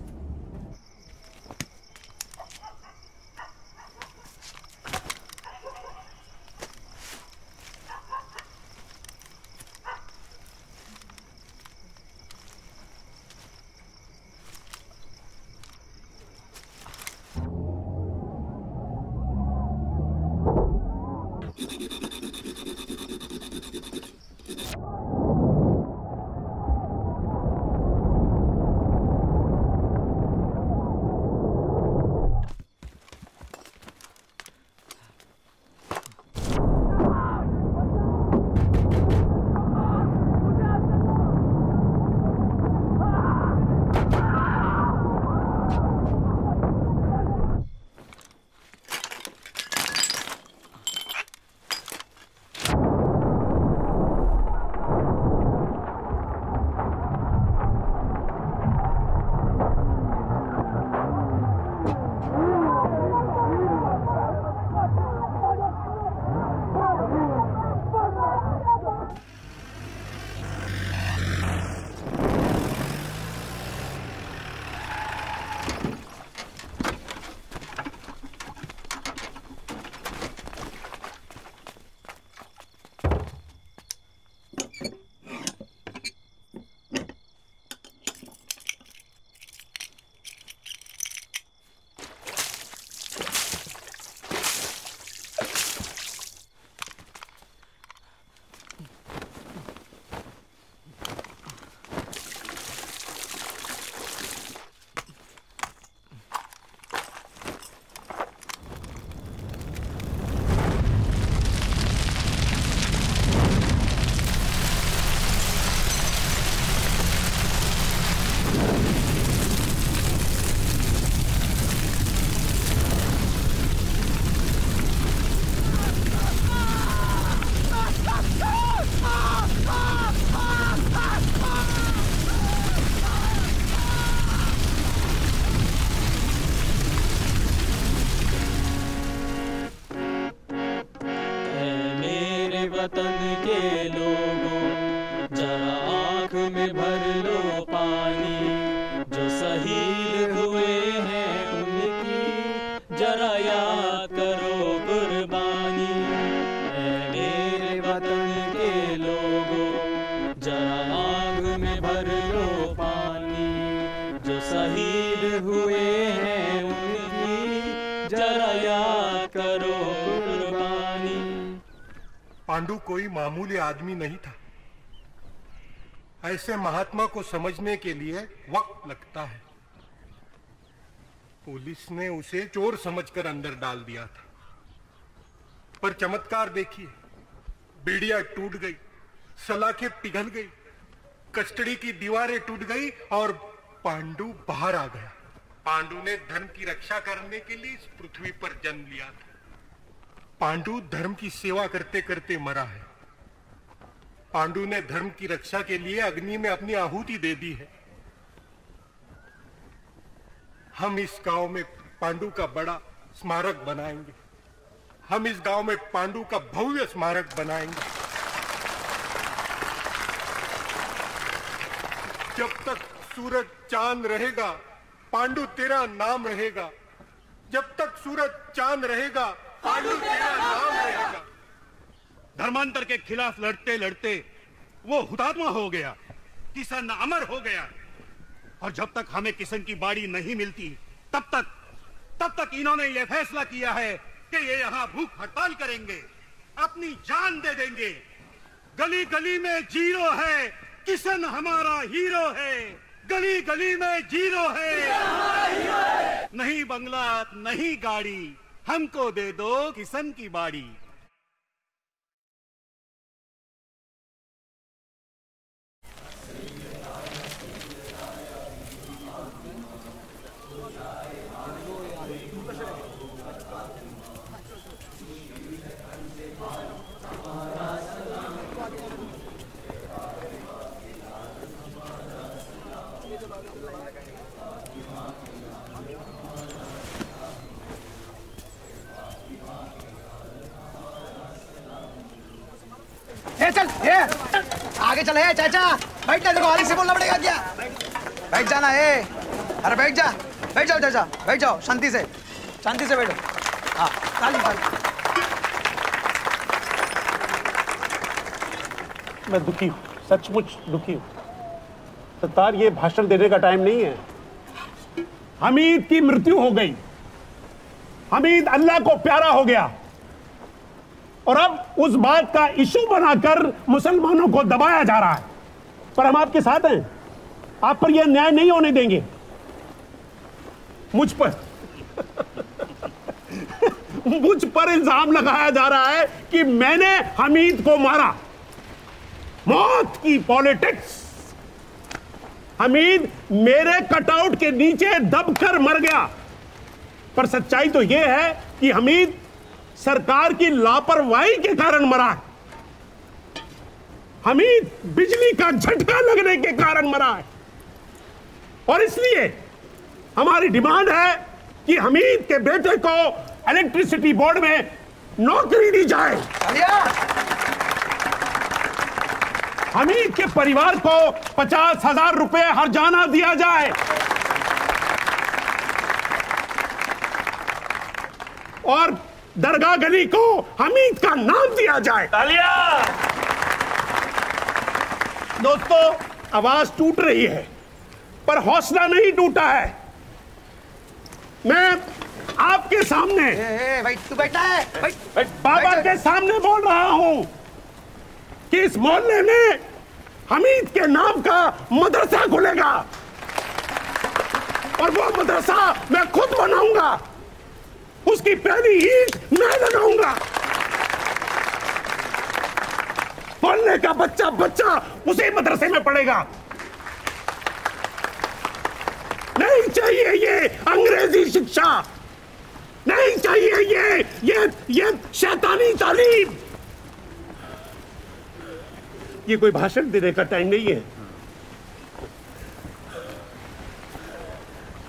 P: में भर लो पानी, जो शहीद हुए हैं उनकी जरा याद करो कुर्बानी। ऐ मेरे वतन के लोगों, जरा आग में भर लो पानी, जो शहीद हुए हैं उनकी जरा याद करो कुर्बानी।
Q: पांडु कोई मामूली आदमी नहीं था। ऐसे महात्मा को समझने के लिए वक्त लगता है। पुलिस ने उसे चोर समझकर अंदर डाल दिया था, पर चमत्कार देखिए, बेड़िया टूट गई, सलाखें पिघल गई, कस्टडी की दीवारें टूट गई और पांडु बाहर आ गया। पांडु ने धर्म की रक्षा करने के लिए इस पृथ्वी पर जन्म लिया था। पांडु धर्म की सेवा करते करते मरा है। पांडु ने धर्म की रक्षा के लिए अग्नि में अपनी आहुति दे दी है। हम इस गांव में पांडु का बड़ा स्मारक बनाएंगे। हम इस गांव में पांडु का भव्य स्मारक बनाएंगे। जब तक सूरज चांद रहेगा, पांडु तेरा नाम रहेगा। जब तक सूरज चांद रहेगा, पांडु तेरा नाम रहेगा।
U: धर्मांतर के खिलाफ लड़ते लड़ते वो हुतात्मा हो गया, किशन अमर हो गया। और जब तक हमें किशन की बाड़ी नहीं मिलती, तब तक इन्होंने ये फैसला किया है कि ये यहाँ भूख हड़ताल करेंगे, अपनी जान दे देंगे। गली गली में जीरो है, किशन हमारा हीरो है। गली गली में जीरो है। नहीं बंगला नहीं गाड़ी, हमको दे दो किशन की बाड़ी।
J: चल ये आगे चल। है चाचा बैठ जा, देखो आगे से बोलना पड़ेगा क्या। बैठ जाना है। अरे बैठ जा, बैठ जाओ चाचा, बैठ जाओ शांति से बैठो। हाँ ताली।
U: मैं दुखी हूँ, सचमुच दुखी हूँ। सरदार, ये भाषण देने का टाइम नहीं है। हमीद की मृत्यु हो गई। हमीद अल्लाह को प्यारा हो गया और अब उस बात का इशू बनाकर मुसलमानों को दबाया जा रहा है। पर हम आपके साथ हैं, आप पर यह न्याय नहीं होने देंगे। मुझ पर इल्जाम लगाया जा रहा है कि मैंने हमीद को मारा। मौत की पॉलिटिक्स। हमीद मेरे कटआउट के नीचे दबकर मर गया। पर सच्चाई तो यह है कि हमीद सरकार की लापरवाही के कारण मरा है। हमीद बिजली का झटका लगने के कारण मरा है। और इसलिए हमारी डिमांड है कि हमीद के बेटे को इलेक्ट्रिसिटी बोर्ड में नौकरी दी जाए। हमीद के परिवार को 50,000 रुपए हर्जाना दिया जाए और दरगाह गली को हमीद का नाम दिया जाए। दोस्तों, आवाज टूट रही है पर हौसला नहीं टूटा है। मैं आपके सामने
J: भाई तू बैठा है,
U: बाबा के सामने बोल रहा हूं कि इस मोहल्ले में हमीद के नाम का मदरसा खुलेगा और वो मदरसा मैं खुद बनाऊंगा। उसकी पहली ईंट मैं लगाऊंगा। मोहल्ले का बच्चा उसी मदरसे में पढ़ेगा। नहीं चाहिए ये अंग्रेजी शिक्षा, नहीं चाहिए ये शैतानी तालीम। ये कोई भाषण देने का टाइम नहीं है।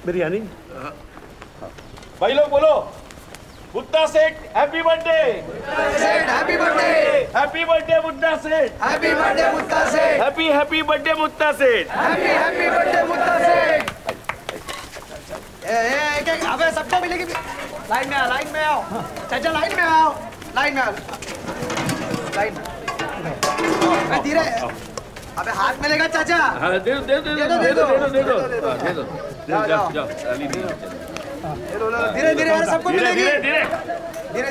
U: बिरयानी
M: भाई लोग बोलो, Buddha Seth happy birthday.
J: Seth happy birthday.
M: Happy birthday Buddha Seth.
J: Happy birthday Buddha Seth.
M: Happy birthday Buddha Seth.
J: Happy birthday Buddha सेठ। अबे सबको मिलेगी। लाइन में आओ चाचा, लाइन में आओ। लाइन धीरे। अबे हाथ में लेगा चाचा।
M: दे दो। जाओ।
J: धीरे धीरे यार, सबको मिलेगी। धीरे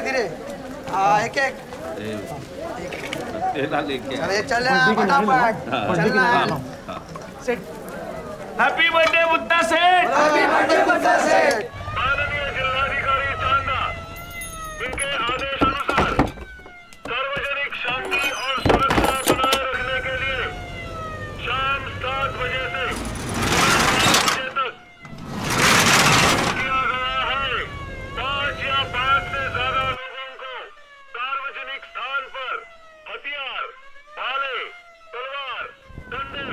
J: एक चल फटाफट चलना है।
M: Happy birthday Buddha Seth.
J: Happy birthday Buddha सेठ।
R: माननीय जिलाधिकारी चांदा, इनके आदेशानुसार सार्वजनिक शांति और सुरक्षा बनाए रखने के लिए शाम 7 बजे से 7 बजे तक किया गया है। 5 या 5 से ज्यादा लोगों को सार्वजनिक स्थान पर हथियार, भाले, तलवार, डंडे,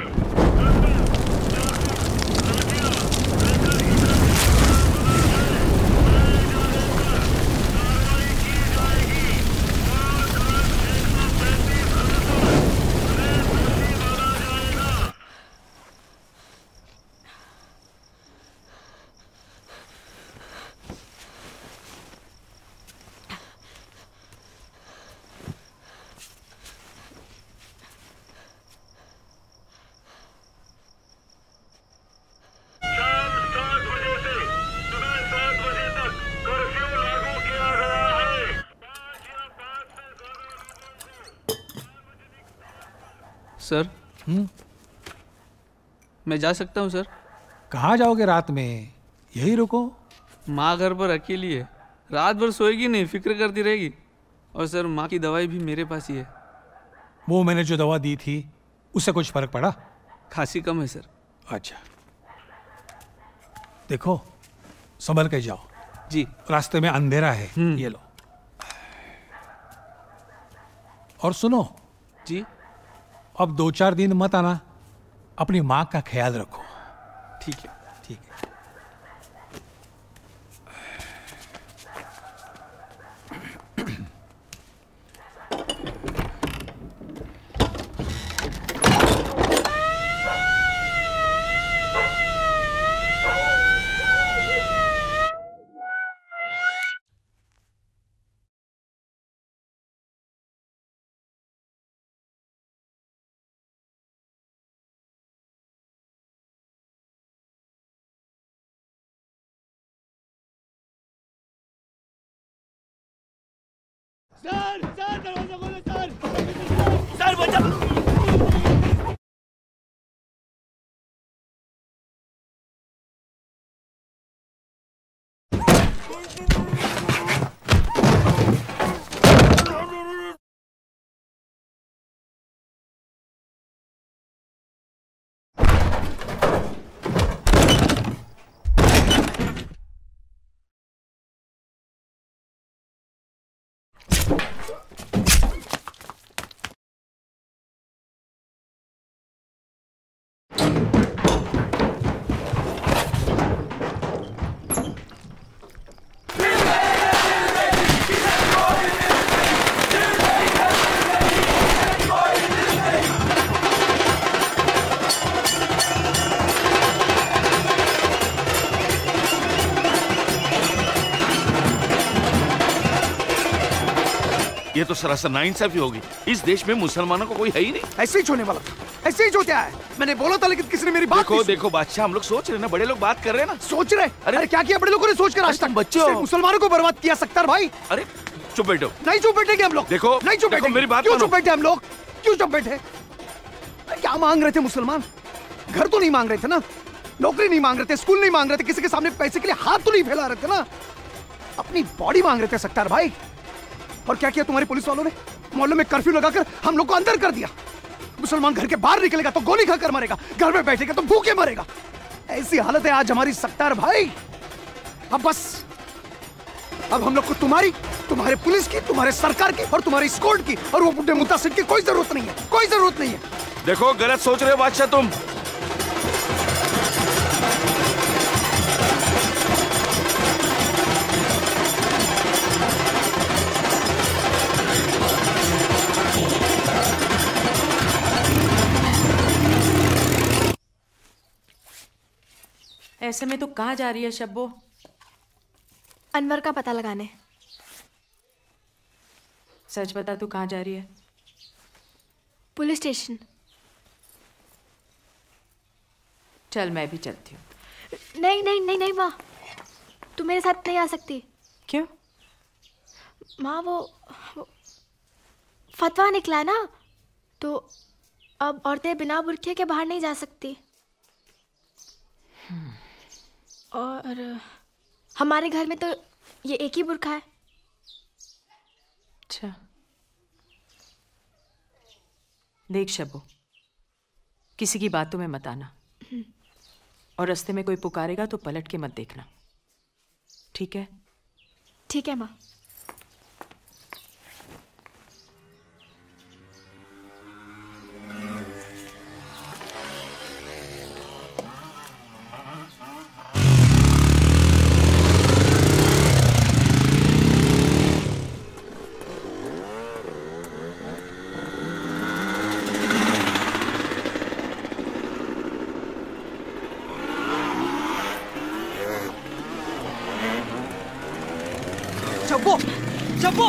K: सर मैं जा सकता हूँ सर?
V: कहाँ जाओगे रात में? यही रुको।
K: माँ घर पर अकेली है, रात भर सोएगी नहीं, फिक्र करती रहेगी। और सर माँ की दवाई भी मेरे पास ही है।
V: वो मैंने जो दवा दी थी उससे कुछ फर्क पड़ा?
K: खांसी कम है सर।
V: अच्छा देखो, संभल के जाओ
K: जी।
V: रास्ते में अंधेरा है। ये लो। और सुनो
K: जी,
V: अब 2-4 दिन मत आना। अपनी माँ का ख्याल रखो।
K: ठीक है।
V: ठीक है।
R: सर दरवाजा खोलो सर बचा।
M: ये तो सरासर नाइंसाफी होगी। इस देश में मुसलमानों को कोई है ही नहीं।
J: ऐसे ही होने वाला था, ऐसे ही होता है। मैंने बोला था लेकिन किसी ने मेरी बात
M: देखो देखो बादशाह, हम लोग सोच रहे ना, बड़े लोग बात कर रहे हैं ना।
J: सोच रहे? अरे क्या किया बड़े लोगों ने सोच कर आज तक?
M: बच्चे हो।
J: मुसलमानों को बर्बाद किया सत्तार भाई।
M: अरे चुप बैठो।
J: नहीं चुप बैठेंगे हम लोग।
M: देखो
J: नहीं चुप बैठेंगे।
M: मेरी बात
J: क्यों
M: मानो।
J: चुप बैठे हम लोग? क्यों चुप बैठे? क्या मांग रहे थे मुसलमान? घर तो नहीं मांग रहे थे ना, नौकरी नहीं मांग रहे थे, स्कूल नहीं मांग रहे थे, किसी के सामने पैसे के लिए हाथ तो नहीं फैला रहे थे ना। अपनी बॉडी मांग रहे थे सत्तार भाई। और क्या किया तुम्हारी पुलिस वालों ने? मोहल्ले में कर्फ्यू लगाकर हम लोग को अंदर कर दिया। मुसलमान घर के बाहर निकलेगा तो गोली खाकर मरेगा, घर में बैठेगा तो भूखे मरेगा। ऐसी हालत है आज हमारी सत्तार भाई। अब बस, अब हम लोग को तुम्हारे पुलिस की, तुम्हारे सरकार की और तुम्हारी स्क्वाड की और वो बुड्ढे मुत्तासिर की कोई जरूरत नहीं है, कोई जरूरत नहीं है।
M: देखो गलत सोच रहे हो बादशाह तुम।
F: ऐसे में तो कहाँ जा रही है शब्बो?
I: अनवर का पता लगाने।
F: सच बता, तू कहाँ जा रही है?
I: Police station.
F: चल मैं भी चलती हूँ।
I: नहीं नहीं नहीं नहीं माँ, तू मेरे साथ नहीं आ सकती।
F: क्यों?
I: माँ वो फतवा निकला ना, तो अब औरतें बिना बुर्के के बाहर नहीं जा सकती। और हमारे घर में तो ये एक ही बुर्का है।
F: अच्छा देख शब्बो, किसी की बातों में मत आना, और रास्ते में कोई पुकारेगा तो पलट के मत देखना, ठीक है?
I: ठीक है माँ।
H: शब्बो, शब्बो!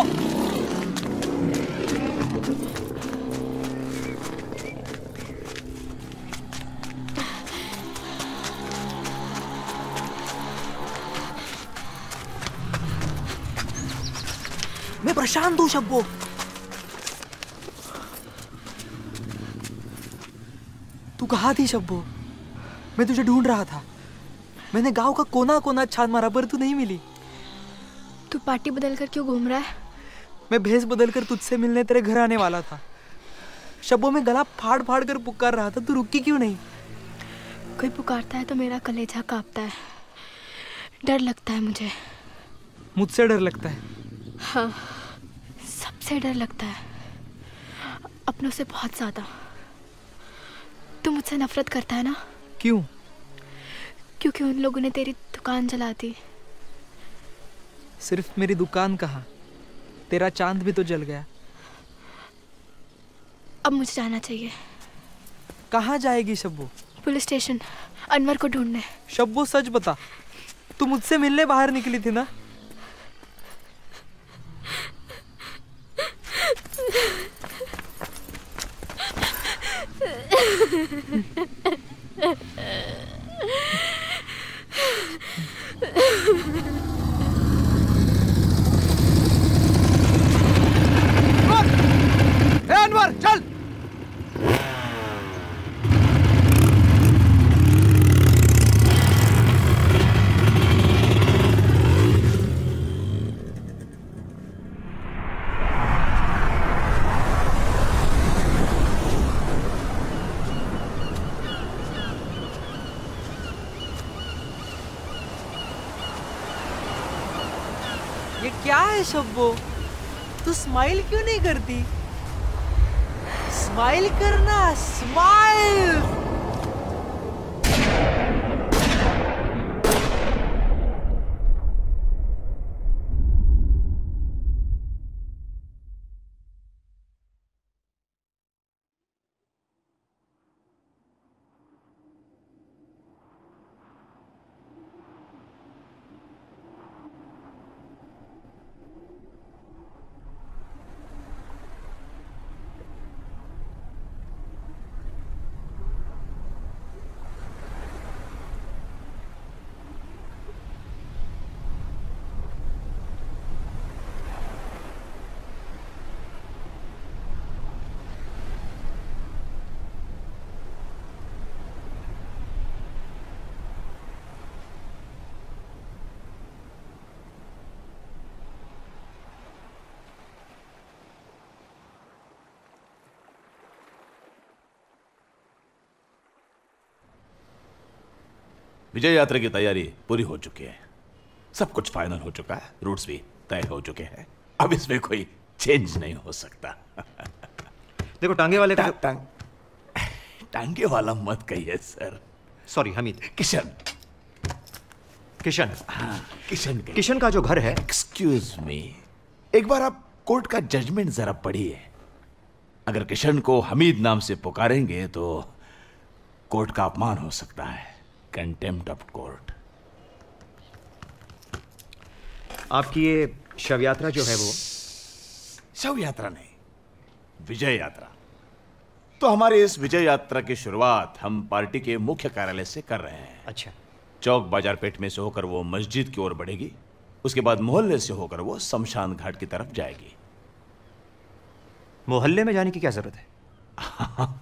H: मैं प्रशांत हूँ शब्बो। तू कहाँ थी शब्बो? मैं तुझे ढूंढ रहा था। मैंने गांव का कोना कोना छान मारा पर तू नहीं मिली।
I: तू पार्टी बदल कर क्यों घूम रहा है?
H: मैं भेस बदल कर तुझसे मिलने तेरे घर आने वाला था। शब्बों में गला फाड़ फाड़ कर पुकार रहा था, तू रुकी क्यों नहीं?
I: कोई पुकारता है तो मेरा कलेजा कांपता है, डर लगता है मुझे।
H: मुझसे डर लगता है?
I: हाँ, सबसे डर लगता है, अपनों से बहुत ज्यादा। तू मुझसे नफरत करता है ना?
H: क्यों?
I: क्योंकि उन लोगों ने तेरी दुकान जला दी।
H: सिर्फ मेरी दुकान कहाँ, तेरा चांद भी तो जल गया।
I: अब मुझे जाना चाहिए।
H: कहाँ जाएगी शब्बो?
I: पुलिस स्टेशन, अनवर को ढूंढने।
H: शब्बो सच बता, तू मुझसे मिलने बाहर निकली थी ना? अनवर चल। ये क्या है शब्बो? तू स्माइल क्यों नहीं करती? स्माइल करना, स्माइल।
M: विजय यात्रा की तैयारी पूरी हो चुकी है, सब कुछ फाइनल हो चुका है, रूट्स भी तय हो चुके हैं। अब इसमें कोई चेंज नहीं हो सकता।
L: देखो टांगे वाले का
M: टांगे वाला मत कहिए सर।
L: सॉरी हमीद।
M: किशन।
L: किशन।
M: हाँ, किशन।
L: किशन का जो घर है।
M: एक्सक्यूज मी, एक बार आप कोर्ट का जजमेंट जरा पढ़िए। अगर किशन को हमीद नाम से पुकारेंगे तो कोर्ट का अपमान हो सकता है। Contempt of court.
L: आपकी ये शव यात्रा जो है वो
M: शव यात्रा नहीं, विजय यात्रा। तो हमारी इस विजय यात्रा की शुरुआत हम पार्टी के मुख्य कार्यालय से कर रहे हैं।
L: अच्छा।
M: चौक बाजार पेट में से होकर वो मस्जिद की ओर बढ़ेगी, उसके बाद मोहल्ले से होकर वो शमशान घाट की तरफ जाएगी।
L: मोहल्ले में जाने की क्या जरूरत है?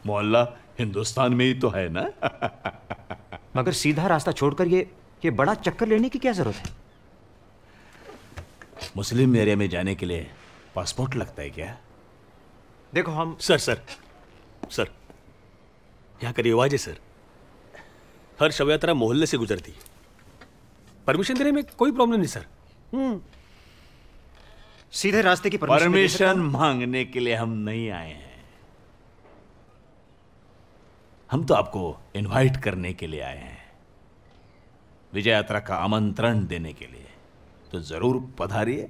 M: मोहल्ला हिंदुस्तान में ही तो है ना।
L: मगर सीधा रास्ता छोड़कर ये बड़ा चक्कर लेने की क्या जरूरत है?
M: मुस्लिम एरिया में जाने के लिए पासपोर्ट लगता है क्या?
L: देखो हम
C: सर यहाँ का रिवाज है सर, हर शव यात्रा मोहल्ले से गुजरती है। परमिशन देने में कोई प्रॉब्लम नहीं सर।
L: सीधे रास्ते की
M: परमिशन मांगने के लिए हम नहीं आए हैं, हम तो आपको इनवाइट करने के लिए आए हैं, विजय यात्रा का आमंत्रण देने के लिए। तो जरूर पधारिए।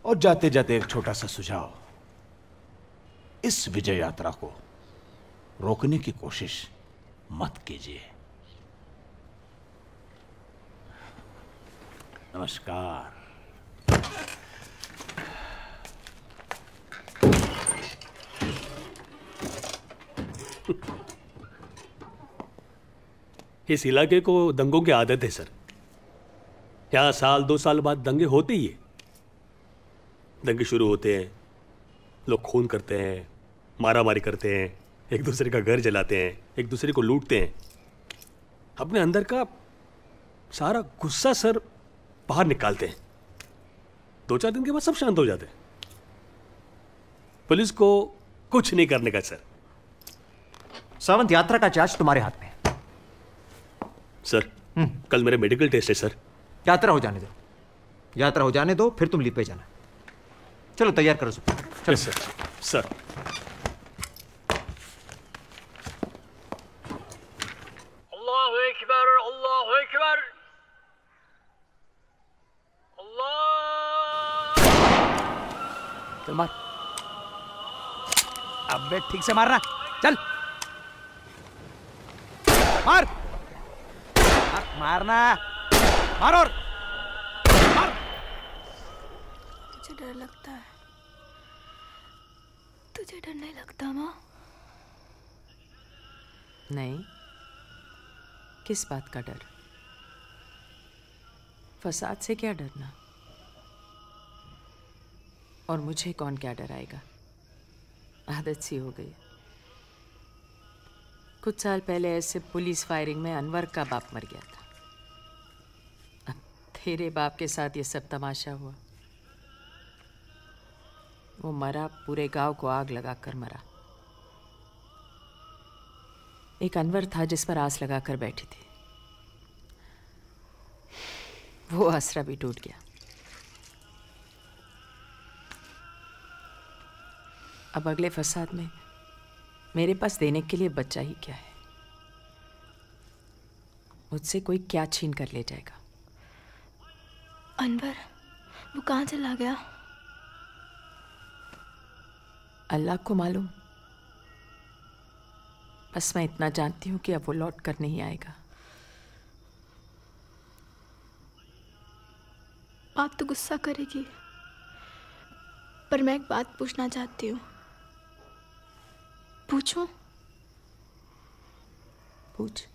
M: और जाते जाते एक छोटा सा सुझाव, इस विजय यात्रा को रोकने की कोशिश मत कीजिए। नमस्कार।
C: इस इलाके को दंगों की आदत है सर। यहाँ साल 2 साल बाद दंगे होते ही है। दंगे शुरू होते हैं, लोग खून करते हैं, मारामारी करते हैं, एक दूसरे का घर जलाते हैं, एक दूसरे को लूटते हैं। अपने अंदर का सारा गुस्सा सर बाहर निकालते हैं। 2-4 दिन के बाद सब शांत हो जाते हैं। पुलिस को कुछ नहीं करने का सर।
L: सावंत, यात्रा का चार्ज तुम्हारे हाथ में है।
C: सर कल मेरे मेडिकल टेस्ट है सर।
L: यात्रा हो जाने दो, यात्रा हो जाने दो, फिर तुम लीप पे जाना। चलो तैयार करो सब। चलो
C: सर।
R: अल्लाहु अकबर, अल्लाहु अकबर,
H: चल मार। अबे ठीक से मारना, चल मार। मारना, मार और मार।
I: मुझे डर लगता है। तुझे डर नहीं लगता माँ?
F: नहीं, किस बात का डर? फसाद से क्या डरना? और मुझे कौन क्या डराएगा? आदत सी हो गई। कुछ साल पहले ऐसे पुलिस फायरिंग में अनवर का बाप मर गया था। अब तेरे बाप के साथ ये सब तमाशा हुआ। वो मरा, पूरे गांव को आग लगाकर मरा। एक अनवर था जिस पर आस लगाकर बैठी थी, वो आसरा भी टूट गया। अब अगले फसाद में मेरे पास देने के लिए बच्चा ही क्या है? मुझसे कोई क्या छीन कर ले जाएगा?
I: अनवर वो कहाँ चला गया?
F: अल्लाह को मालूम। बस मैं इतना जानती हूँ कि अब वो लौट कर नहीं आएगा।
I: आप तो गुस्सा करेगी, पर मैं एक बात पूछना चाहती हूँ। पूछूं?
F: पूछ।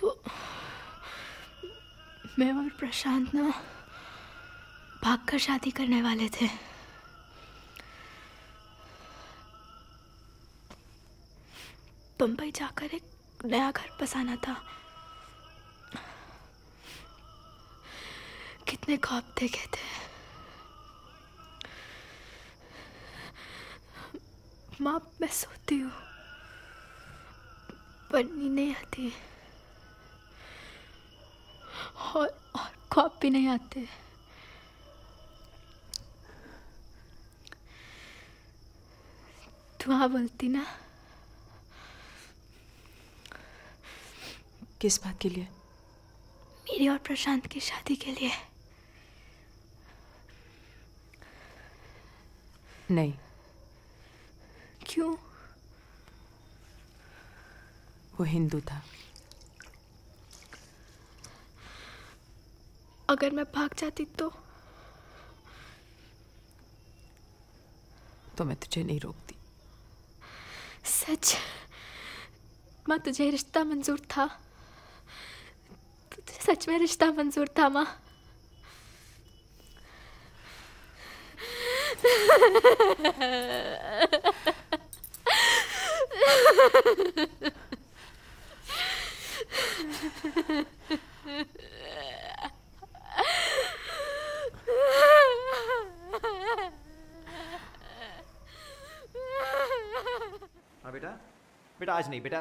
I: वो मैं और प्रशांत ना भागकर शादी करने वाले थे। बंबई जाकर एक नया घर बसाना था। कितने ख्वाब देखे थे। माँ, मैं सोती हूँ पर नींद नहीं आती और ख्वाब भी नहीं आते। तू हाँ बोलती ना?
F: किस बात के लिए?
I: मेरी और प्रशांत की शादी के लिए।
F: नहीं।
I: क्यों?
F: वो हिंदू था।
I: अगर मैं भाग जाती
F: तो मैं तुझे नहीं रोकती।
I: सच माँ, तुझे रिश्ता मंजूर था? तुझे सच में रिश्ता मंजूर था माँ?
L: हाँ बेटा, बेटा आज नहीं, बेटा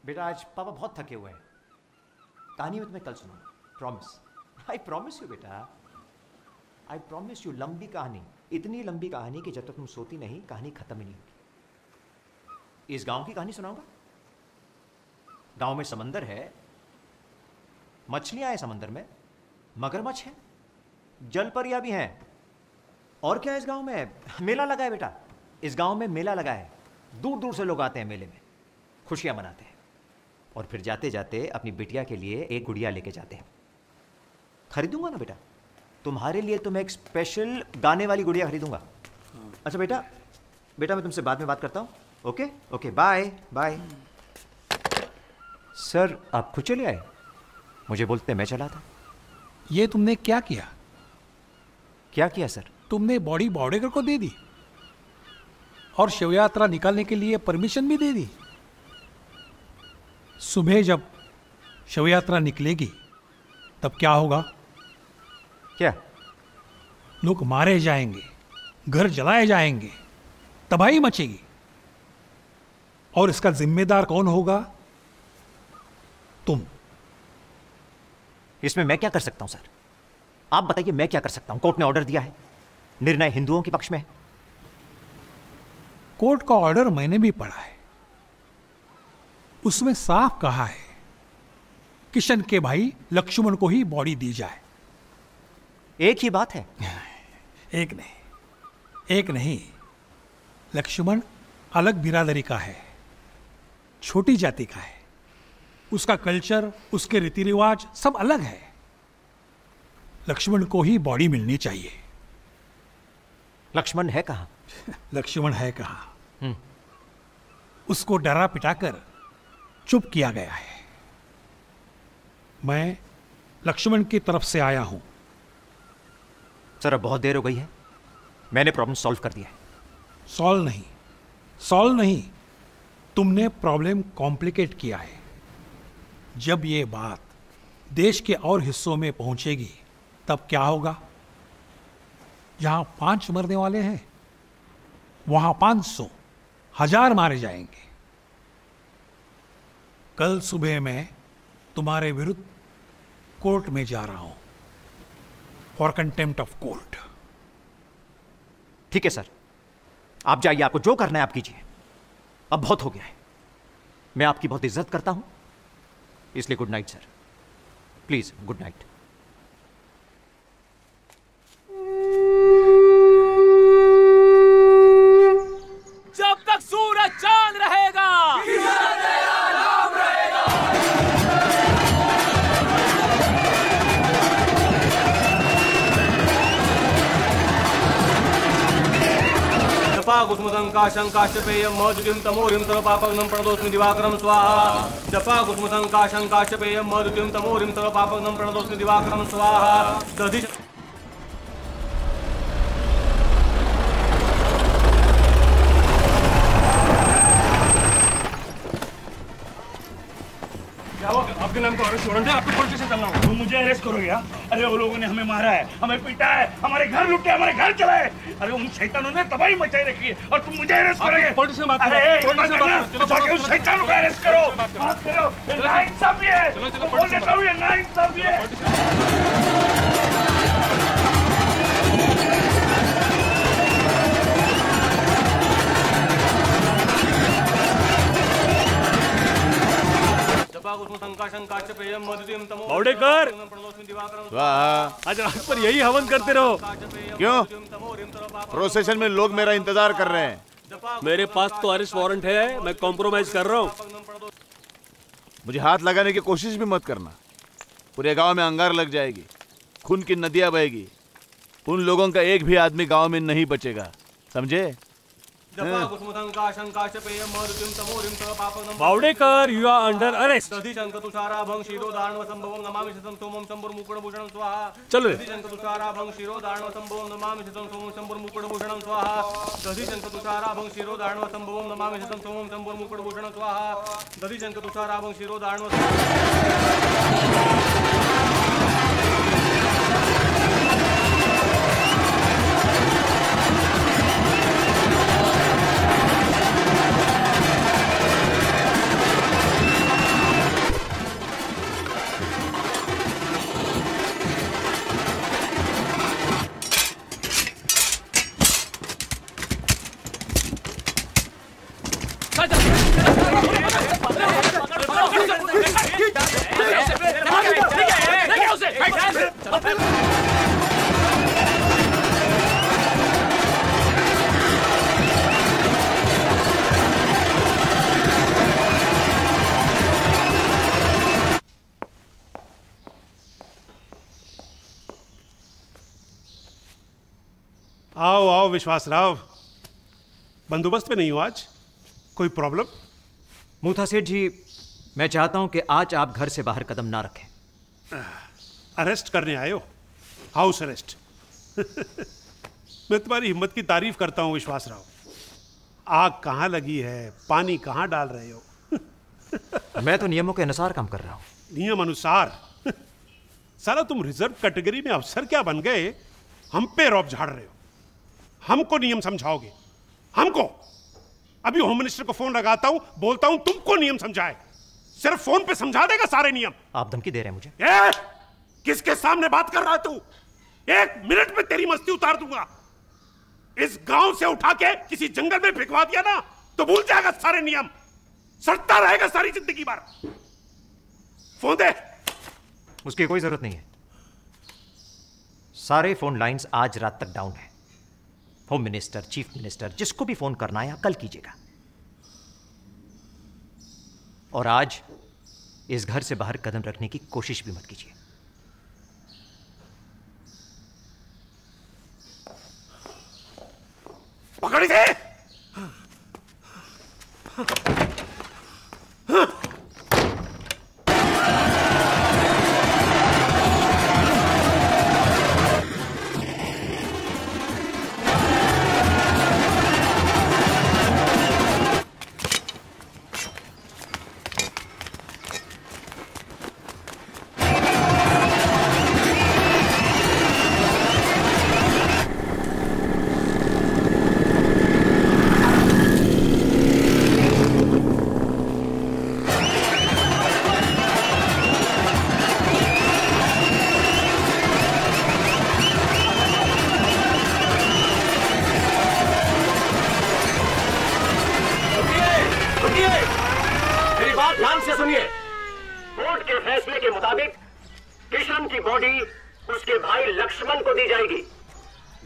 L: बेटा आज पापा बहुत थके हुए हैं। कहानी में तुम्हें कल सुनाऊंगा, प्रॉमिस। आई प्रॉमिस यू बेटा, आई प्रॉमिस यू। लंबी कहानी, इतनी लंबी कहानी कि जब तक तुम सोती नहीं कहानी खत्म ही नहीं होगी। इस गांव की कहानी सुनाऊंगा। गांव में समंदर है, मछलियां हैं समंदर में, मगरमच्छ है, जलपरियां भी हैं। और क्या है इस गांव में? मेला लगा है बेटा, इस गांव में मेला लगा है। दूर दूर से लोग आते हैं मेले में, खुशियां मनाते हैं और फिर जाते जाते अपनी बिटिया के लिए एक गुड़िया लेके जाते हैं। खरीदूंगा ना बेटा, तुम्हारे लिए तो मैं एक स्पेशल गाने वाली गुड़िया खरीदूंगा। अच्छा बेटा, बेटा मैं तुमसे बाद में बात करता हूँ। Okay okay, bye bye. Sir आप खुद चले आए? मुझे बोलते मैं चला था।
V: ये तुमने क्या किया?
L: क्या किया सर?
V: तुमने बॉडी बॉर्डर को दे दी और शव यात्रा निकालने के लिए परमिशन भी दे दी। सुबह जब शव यात्रा निकलेगी तब क्या होगा?
L: क्या?
V: लोग मारे जाएंगे, घर जलाए जाएंगे, तबाही मचेगी। और इसका जिम्मेदार कौन होगा? तुम।
L: इसमें मैं क्या कर सकता हूं सर? आप बताइए मैं क्या कर सकता हूं? कोर्ट ने ऑर्डर दिया है, निर्णय हिंदुओं के पक्ष में है।
V: कोर्ट का ऑर्डर मैंने भी पढ़ा है, उसमें साफ कहा है किशन के भाई लक्ष्मण को ही बॉडी दी जाए।
L: एक ही बात है।
V: एक नहीं, लक्ष्मण अलग बिरादरी का है, छोटी जाति का है। उसका कल्चर, उसके रीति रिवाज सब अलग है। लक्ष्मण को ही बॉडी मिलनी चाहिए।
L: लक्ष्मण है कहां?
V: लक्ष्मण है कहां? उसको डरा पिटाकर चुप किया गया है। मैं लक्ष्मण की तरफ से आया हूं।
L: सर अब बहुत देर हो गई है, मैंने प्रॉब्लम सॉल्व कर दिया है।
V: सॉल्व नहीं, तुमने प्रॉब्लम कॉम्प्लिकेट किया है। जब ये बात देश के और हिस्सों में पहुंचेगी तब क्या होगा? जहां 5 मरने वाले हैं वहां 500, 1000 मारे जाएंगे। कल सुबह मैं तुम्हारे विरुद्ध कोर्ट में जा रहा हूं फॉर कंटेम्प्ट ऑफ कोर्ट।
L: ठीक है सर, आप जाइए, आपको जो करना है आप कीजिए। अब बहुत हो गया है। मैं आपकी बहुत इज्जत करता हूं, इसलिए good night sir. Please good night.
P: जब तक सूरज चांद रहेगा, नाम रहेगा। जपा कुसुमसंकाशं काश्यपेयं मधुतिं तमोरिं तव पापग्नं प्रणतोऽस्मि दिवाकरं स्वाहा। जपा कुसुमसंकाशं काश्यपेयं मधुतिं तमोरिं तव पापग्नं प्रणतोऽस्मि दिवाकरं स्वाहा। दधि
U: आपके नाम का अरेस्ट वारंट है, आपको पुलिस स्टेशन चलना होगा। तुम मुझे अरेस्ट करोगे यार? अरे वो लोगों ने हमें मारा है, हमें पीटा है, हमारे घर लूटे, हमारे घर चलाए। अरे उन शैतानों ने तबाही मचाई रखी है और तुम मुझे अरेस्ट करोगे? पुलिस से बात करो, पुलिस से बात करो, जाके उस शैतानों को अरेस्ट करो, बात करो। ये नाइंसाफी है, बोल देता हूँ, ये नाइंसाफी है।
C: बावड़ेकर,
M: आज
C: रात पर यही हवन करते रहो।
M: क्यों? प्रोसेशन में लोग मेरा इंतजार कर रहे हैं।
C: मेरे पास तो अरेस्ट वारंट है, मैं कॉम्प्रोमाइज कर रहा हूँ।
M: मुझे हाथ लगाने की कोशिश भी मत करना। पूरे गांव में अंगार लग जाएगी, खून की नदियां बहेगी, उन लोगों का एक भी आदमी गांव में नहीं बचेगा, समझे?
C: Bawdekar, you are under arrest. चलो रे। आओ आओ विश्वास राव, बंदोबस्त पे नहीं हो आज? कोई प्रॉब्लम?
L: मूथा सेठ जी, मैं चाहता हूं कि आज आप घर से बाहर कदम ना रखें।
U: अरेस्ट करने आए हो? House arrest? मैं तुम्हारी हिम्मत की तारीफ करता हूं विश्वास राव। आग कहां लगी है, पानी कहां डाल रहे हो?
L: मैं तो नियमों के अनुसार काम कर रहा हूं।
U: नियम अनुसार? साला तुम रिजर्व कैटेगरी में अफसर क्या बन गए, हम पे रौब झाड़ रहे हो। हमको नियम समझाओगे? हमको? अभी होम मिनिस्टर को फोन लगाता हूं, बोलता हूं तुमको नियम समझाए। सिर्फ फोन पे समझा देगा सारे नियम?
L: आप धमकी दे रहे हैं मुझे?
U: किसके सामने बात कर रहा है तू? 1 मिनट में तेरी मस्ती उतार दूंगा। इस गांव से उठा के किसी जंगल में भिगवा दिया ना तो भूल जाएगा सारे नियम, सड़ता रहेगा सारी जिंदगी भर। फोन दे।
L: उसकी कोई जरूरत नहीं है। सारे फोन लाइंस आज रात तक डाउन है। होम मिनिस्टर, चीफ मिनिस्टर, जिसको भी फोन करना है आप कल कीजिएगा। और आज इस घर से बाहर कदम रखने की कोशिश भी मत कीजिए।
U: पकड़ी थे।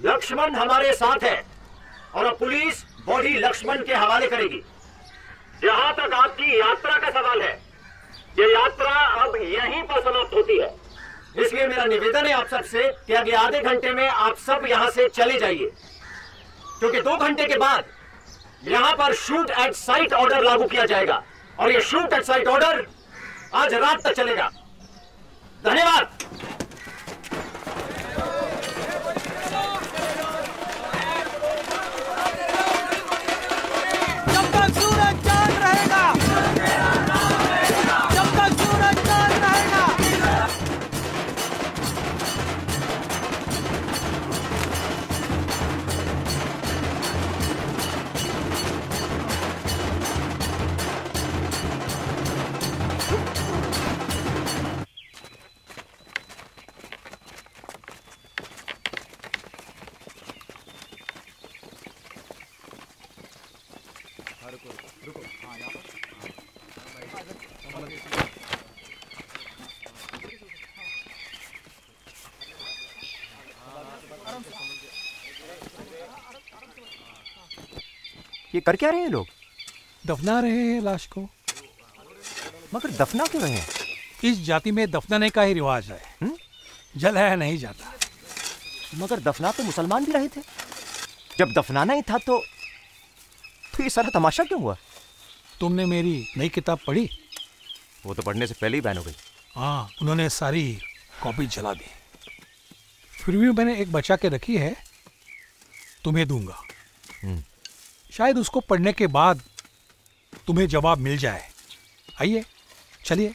E: लक्ष्मण हमारे साथ है और अब पुलिस बॉडी लक्ष्मण के हवाले करेगी। जहां तक आपकी यात्रा का सवाल है, ये यात्रा अब यहीं पर समाप्त होती है। इसलिए मेरा निवेदन है आप सबसे कि अगले आधे घंटे में आप सब यहां से चले जाइए, क्योंकि 2 घंटे के बाद यहां पर शूट एट साइट ऑर्डर लागू किया जाएगा और ये शूट एट साइट ऑर्डर आज रात तक चलेगा। धन्यवाद।
L: ये कर क्या रहे हैं लोग?
V: दफना रहे हैं लाश को।
L: मगर दफना क्यों रहे हैं?
V: इस जाति में दफनाने का ही रिवाज है। जलाया नहीं जाता।
L: मगर दफना तो मुसलमान भी रहे थे। जब दफनाना ही था तो ये सारा तमाशा क्यों हुआ?
V: तुमने मेरी नई किताब पढ़ी?
L: वो तो पढ़ने से पहले ही बैन हो गई।
V: हाँ, उन्होंने सारी कॉपी जला दी। फिर भी मैंने एक बचा के रखी है, तुम्हें दूंगा। शायद उसको पढ़ने के बाद तुम्हें जवाब मिल जाए। आइए, चलिए।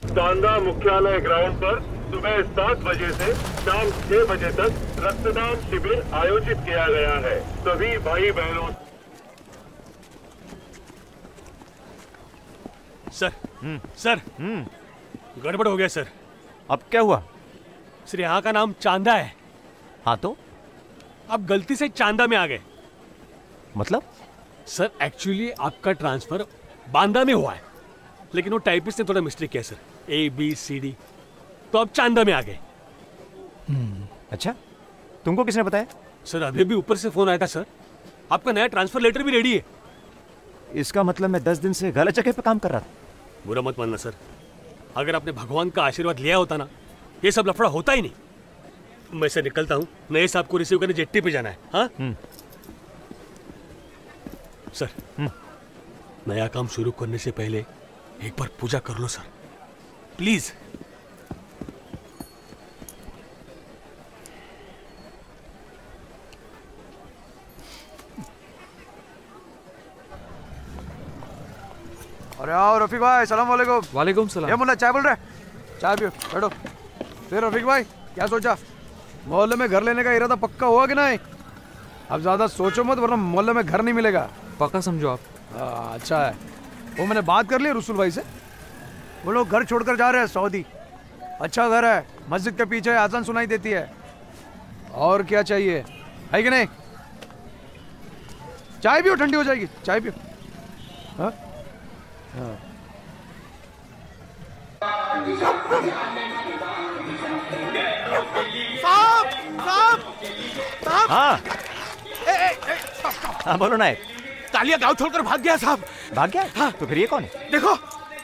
N: चांदा मुख्यालय ग्राउंड पर सुबह 7 बजे से शाम 6 बजे तक रक्तदान शिविर आयोजित किया गया है। सभी भाई बहनों।
C: सर, गड़बड़ हो गया सर।
L: अब क्या हुआ?
C: सर, यहाँ का नाम चांदा है।
L: हाँ तो?
C: आप गलती से चांदा में आ गए।
L: मतलब?
C: सर, एक्चुअली आपका ट्रांसफर बांदा में हुआ है, लेकिन वो टाइपिस्ट ने थोड़ा मिस्टेक किया सर। ABCD, तो अब चांदा में आ गए।
L: अच्छा, तुमको किसने बताया?
C: सर, अभी भी ऊपर से फोन आया था सर। आपका नया ट्रांसफर लेटर भी रेडी है।
L: इसका मतलब मैं 10 दिन से गलत जगह पे काम कर रहा था।
C: बुरा मत मानना सर, अगर आपने भगवान का आशीर्वाद लिया होता ना, ये सब लफड़ा होता ही नहीं। मैं से निकलता हूँ, नए साहब को रिसीव करने जेट्टी पे जाना है। हाँ सर, नया काम शुरू करने से पहले एक बार पूजा कर लो सर, प्लीज।
J: अरे आओ रफीक भाई, सलाम वालेकुम।
G: वालेकुम सलाम।
J: ये मुन्ना चाय बोल रहे? चाय पियो, बैठो। फिर रफीक भाई, क्या सोचा? मोहल्ले में घर लेने का इरादा पक्का हुआ कि नहीं? अब ज्यादा सोचो मत, वरना मोहल्ले में घर नहीं मिलेगा।
G: पक्का समझो आप।
J: अच्छा है। वो मैंने बात कर ली रसूल भाई से, वो लोग घर छोड़कर जा रहे हैं सऊदी। अच्छा घर है, मस्जिद के पीछे आजान सुनाई देती है। और क्या चाहिए, है कि नहीं? चाय पियो, ठंडी हो जाएगी। चाय पियो। हाँ हाँ।
L: साहब, साहब, साहब। हाँ। हाँ बोलो ना।
R: कालिया गांव छोड़कर भाग गया साहब।
L: भाग गया? हाँ। तो फिर ये कौन है?
R: देखो,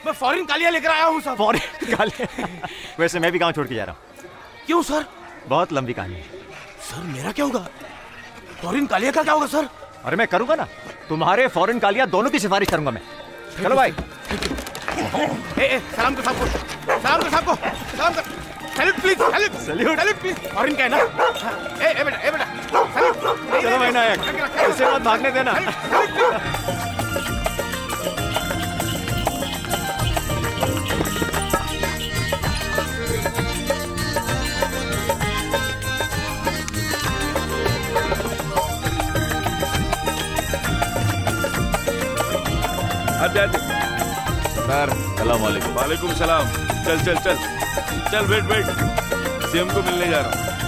R: मैं फॉरेन कालिया लेकर आया हूँ साहब।
L: फॉरेन कालिया? वैसे मैं भी गांव छोड़ के जा रहा हूँ।
R: क्यों सर?
L: बहुत लंबी कहानी है।
R: सर मेरा क्या होगा? फॉरेन कालिया का क्या होगा सर?
L: अरे मैं करूंगा ना, तुम्हारे फॉरेन कालिया दोनों की सिफारिश करूंगा मैं। चलो भाई।
R: सलाम को साहब को, सलाम को साहब को, सलाम कर। Salute please, salute, salute please. Foreign का है ना? ए बेटा, सैल्यूट।
L: चलो भाई नायक, इसे मत भागने देना।
M: सर सलाम वालेकुम। वालेकुम सलाम। चल चल चल चल, वेट वेट, सीएम को मिलने जा रहा हूँ।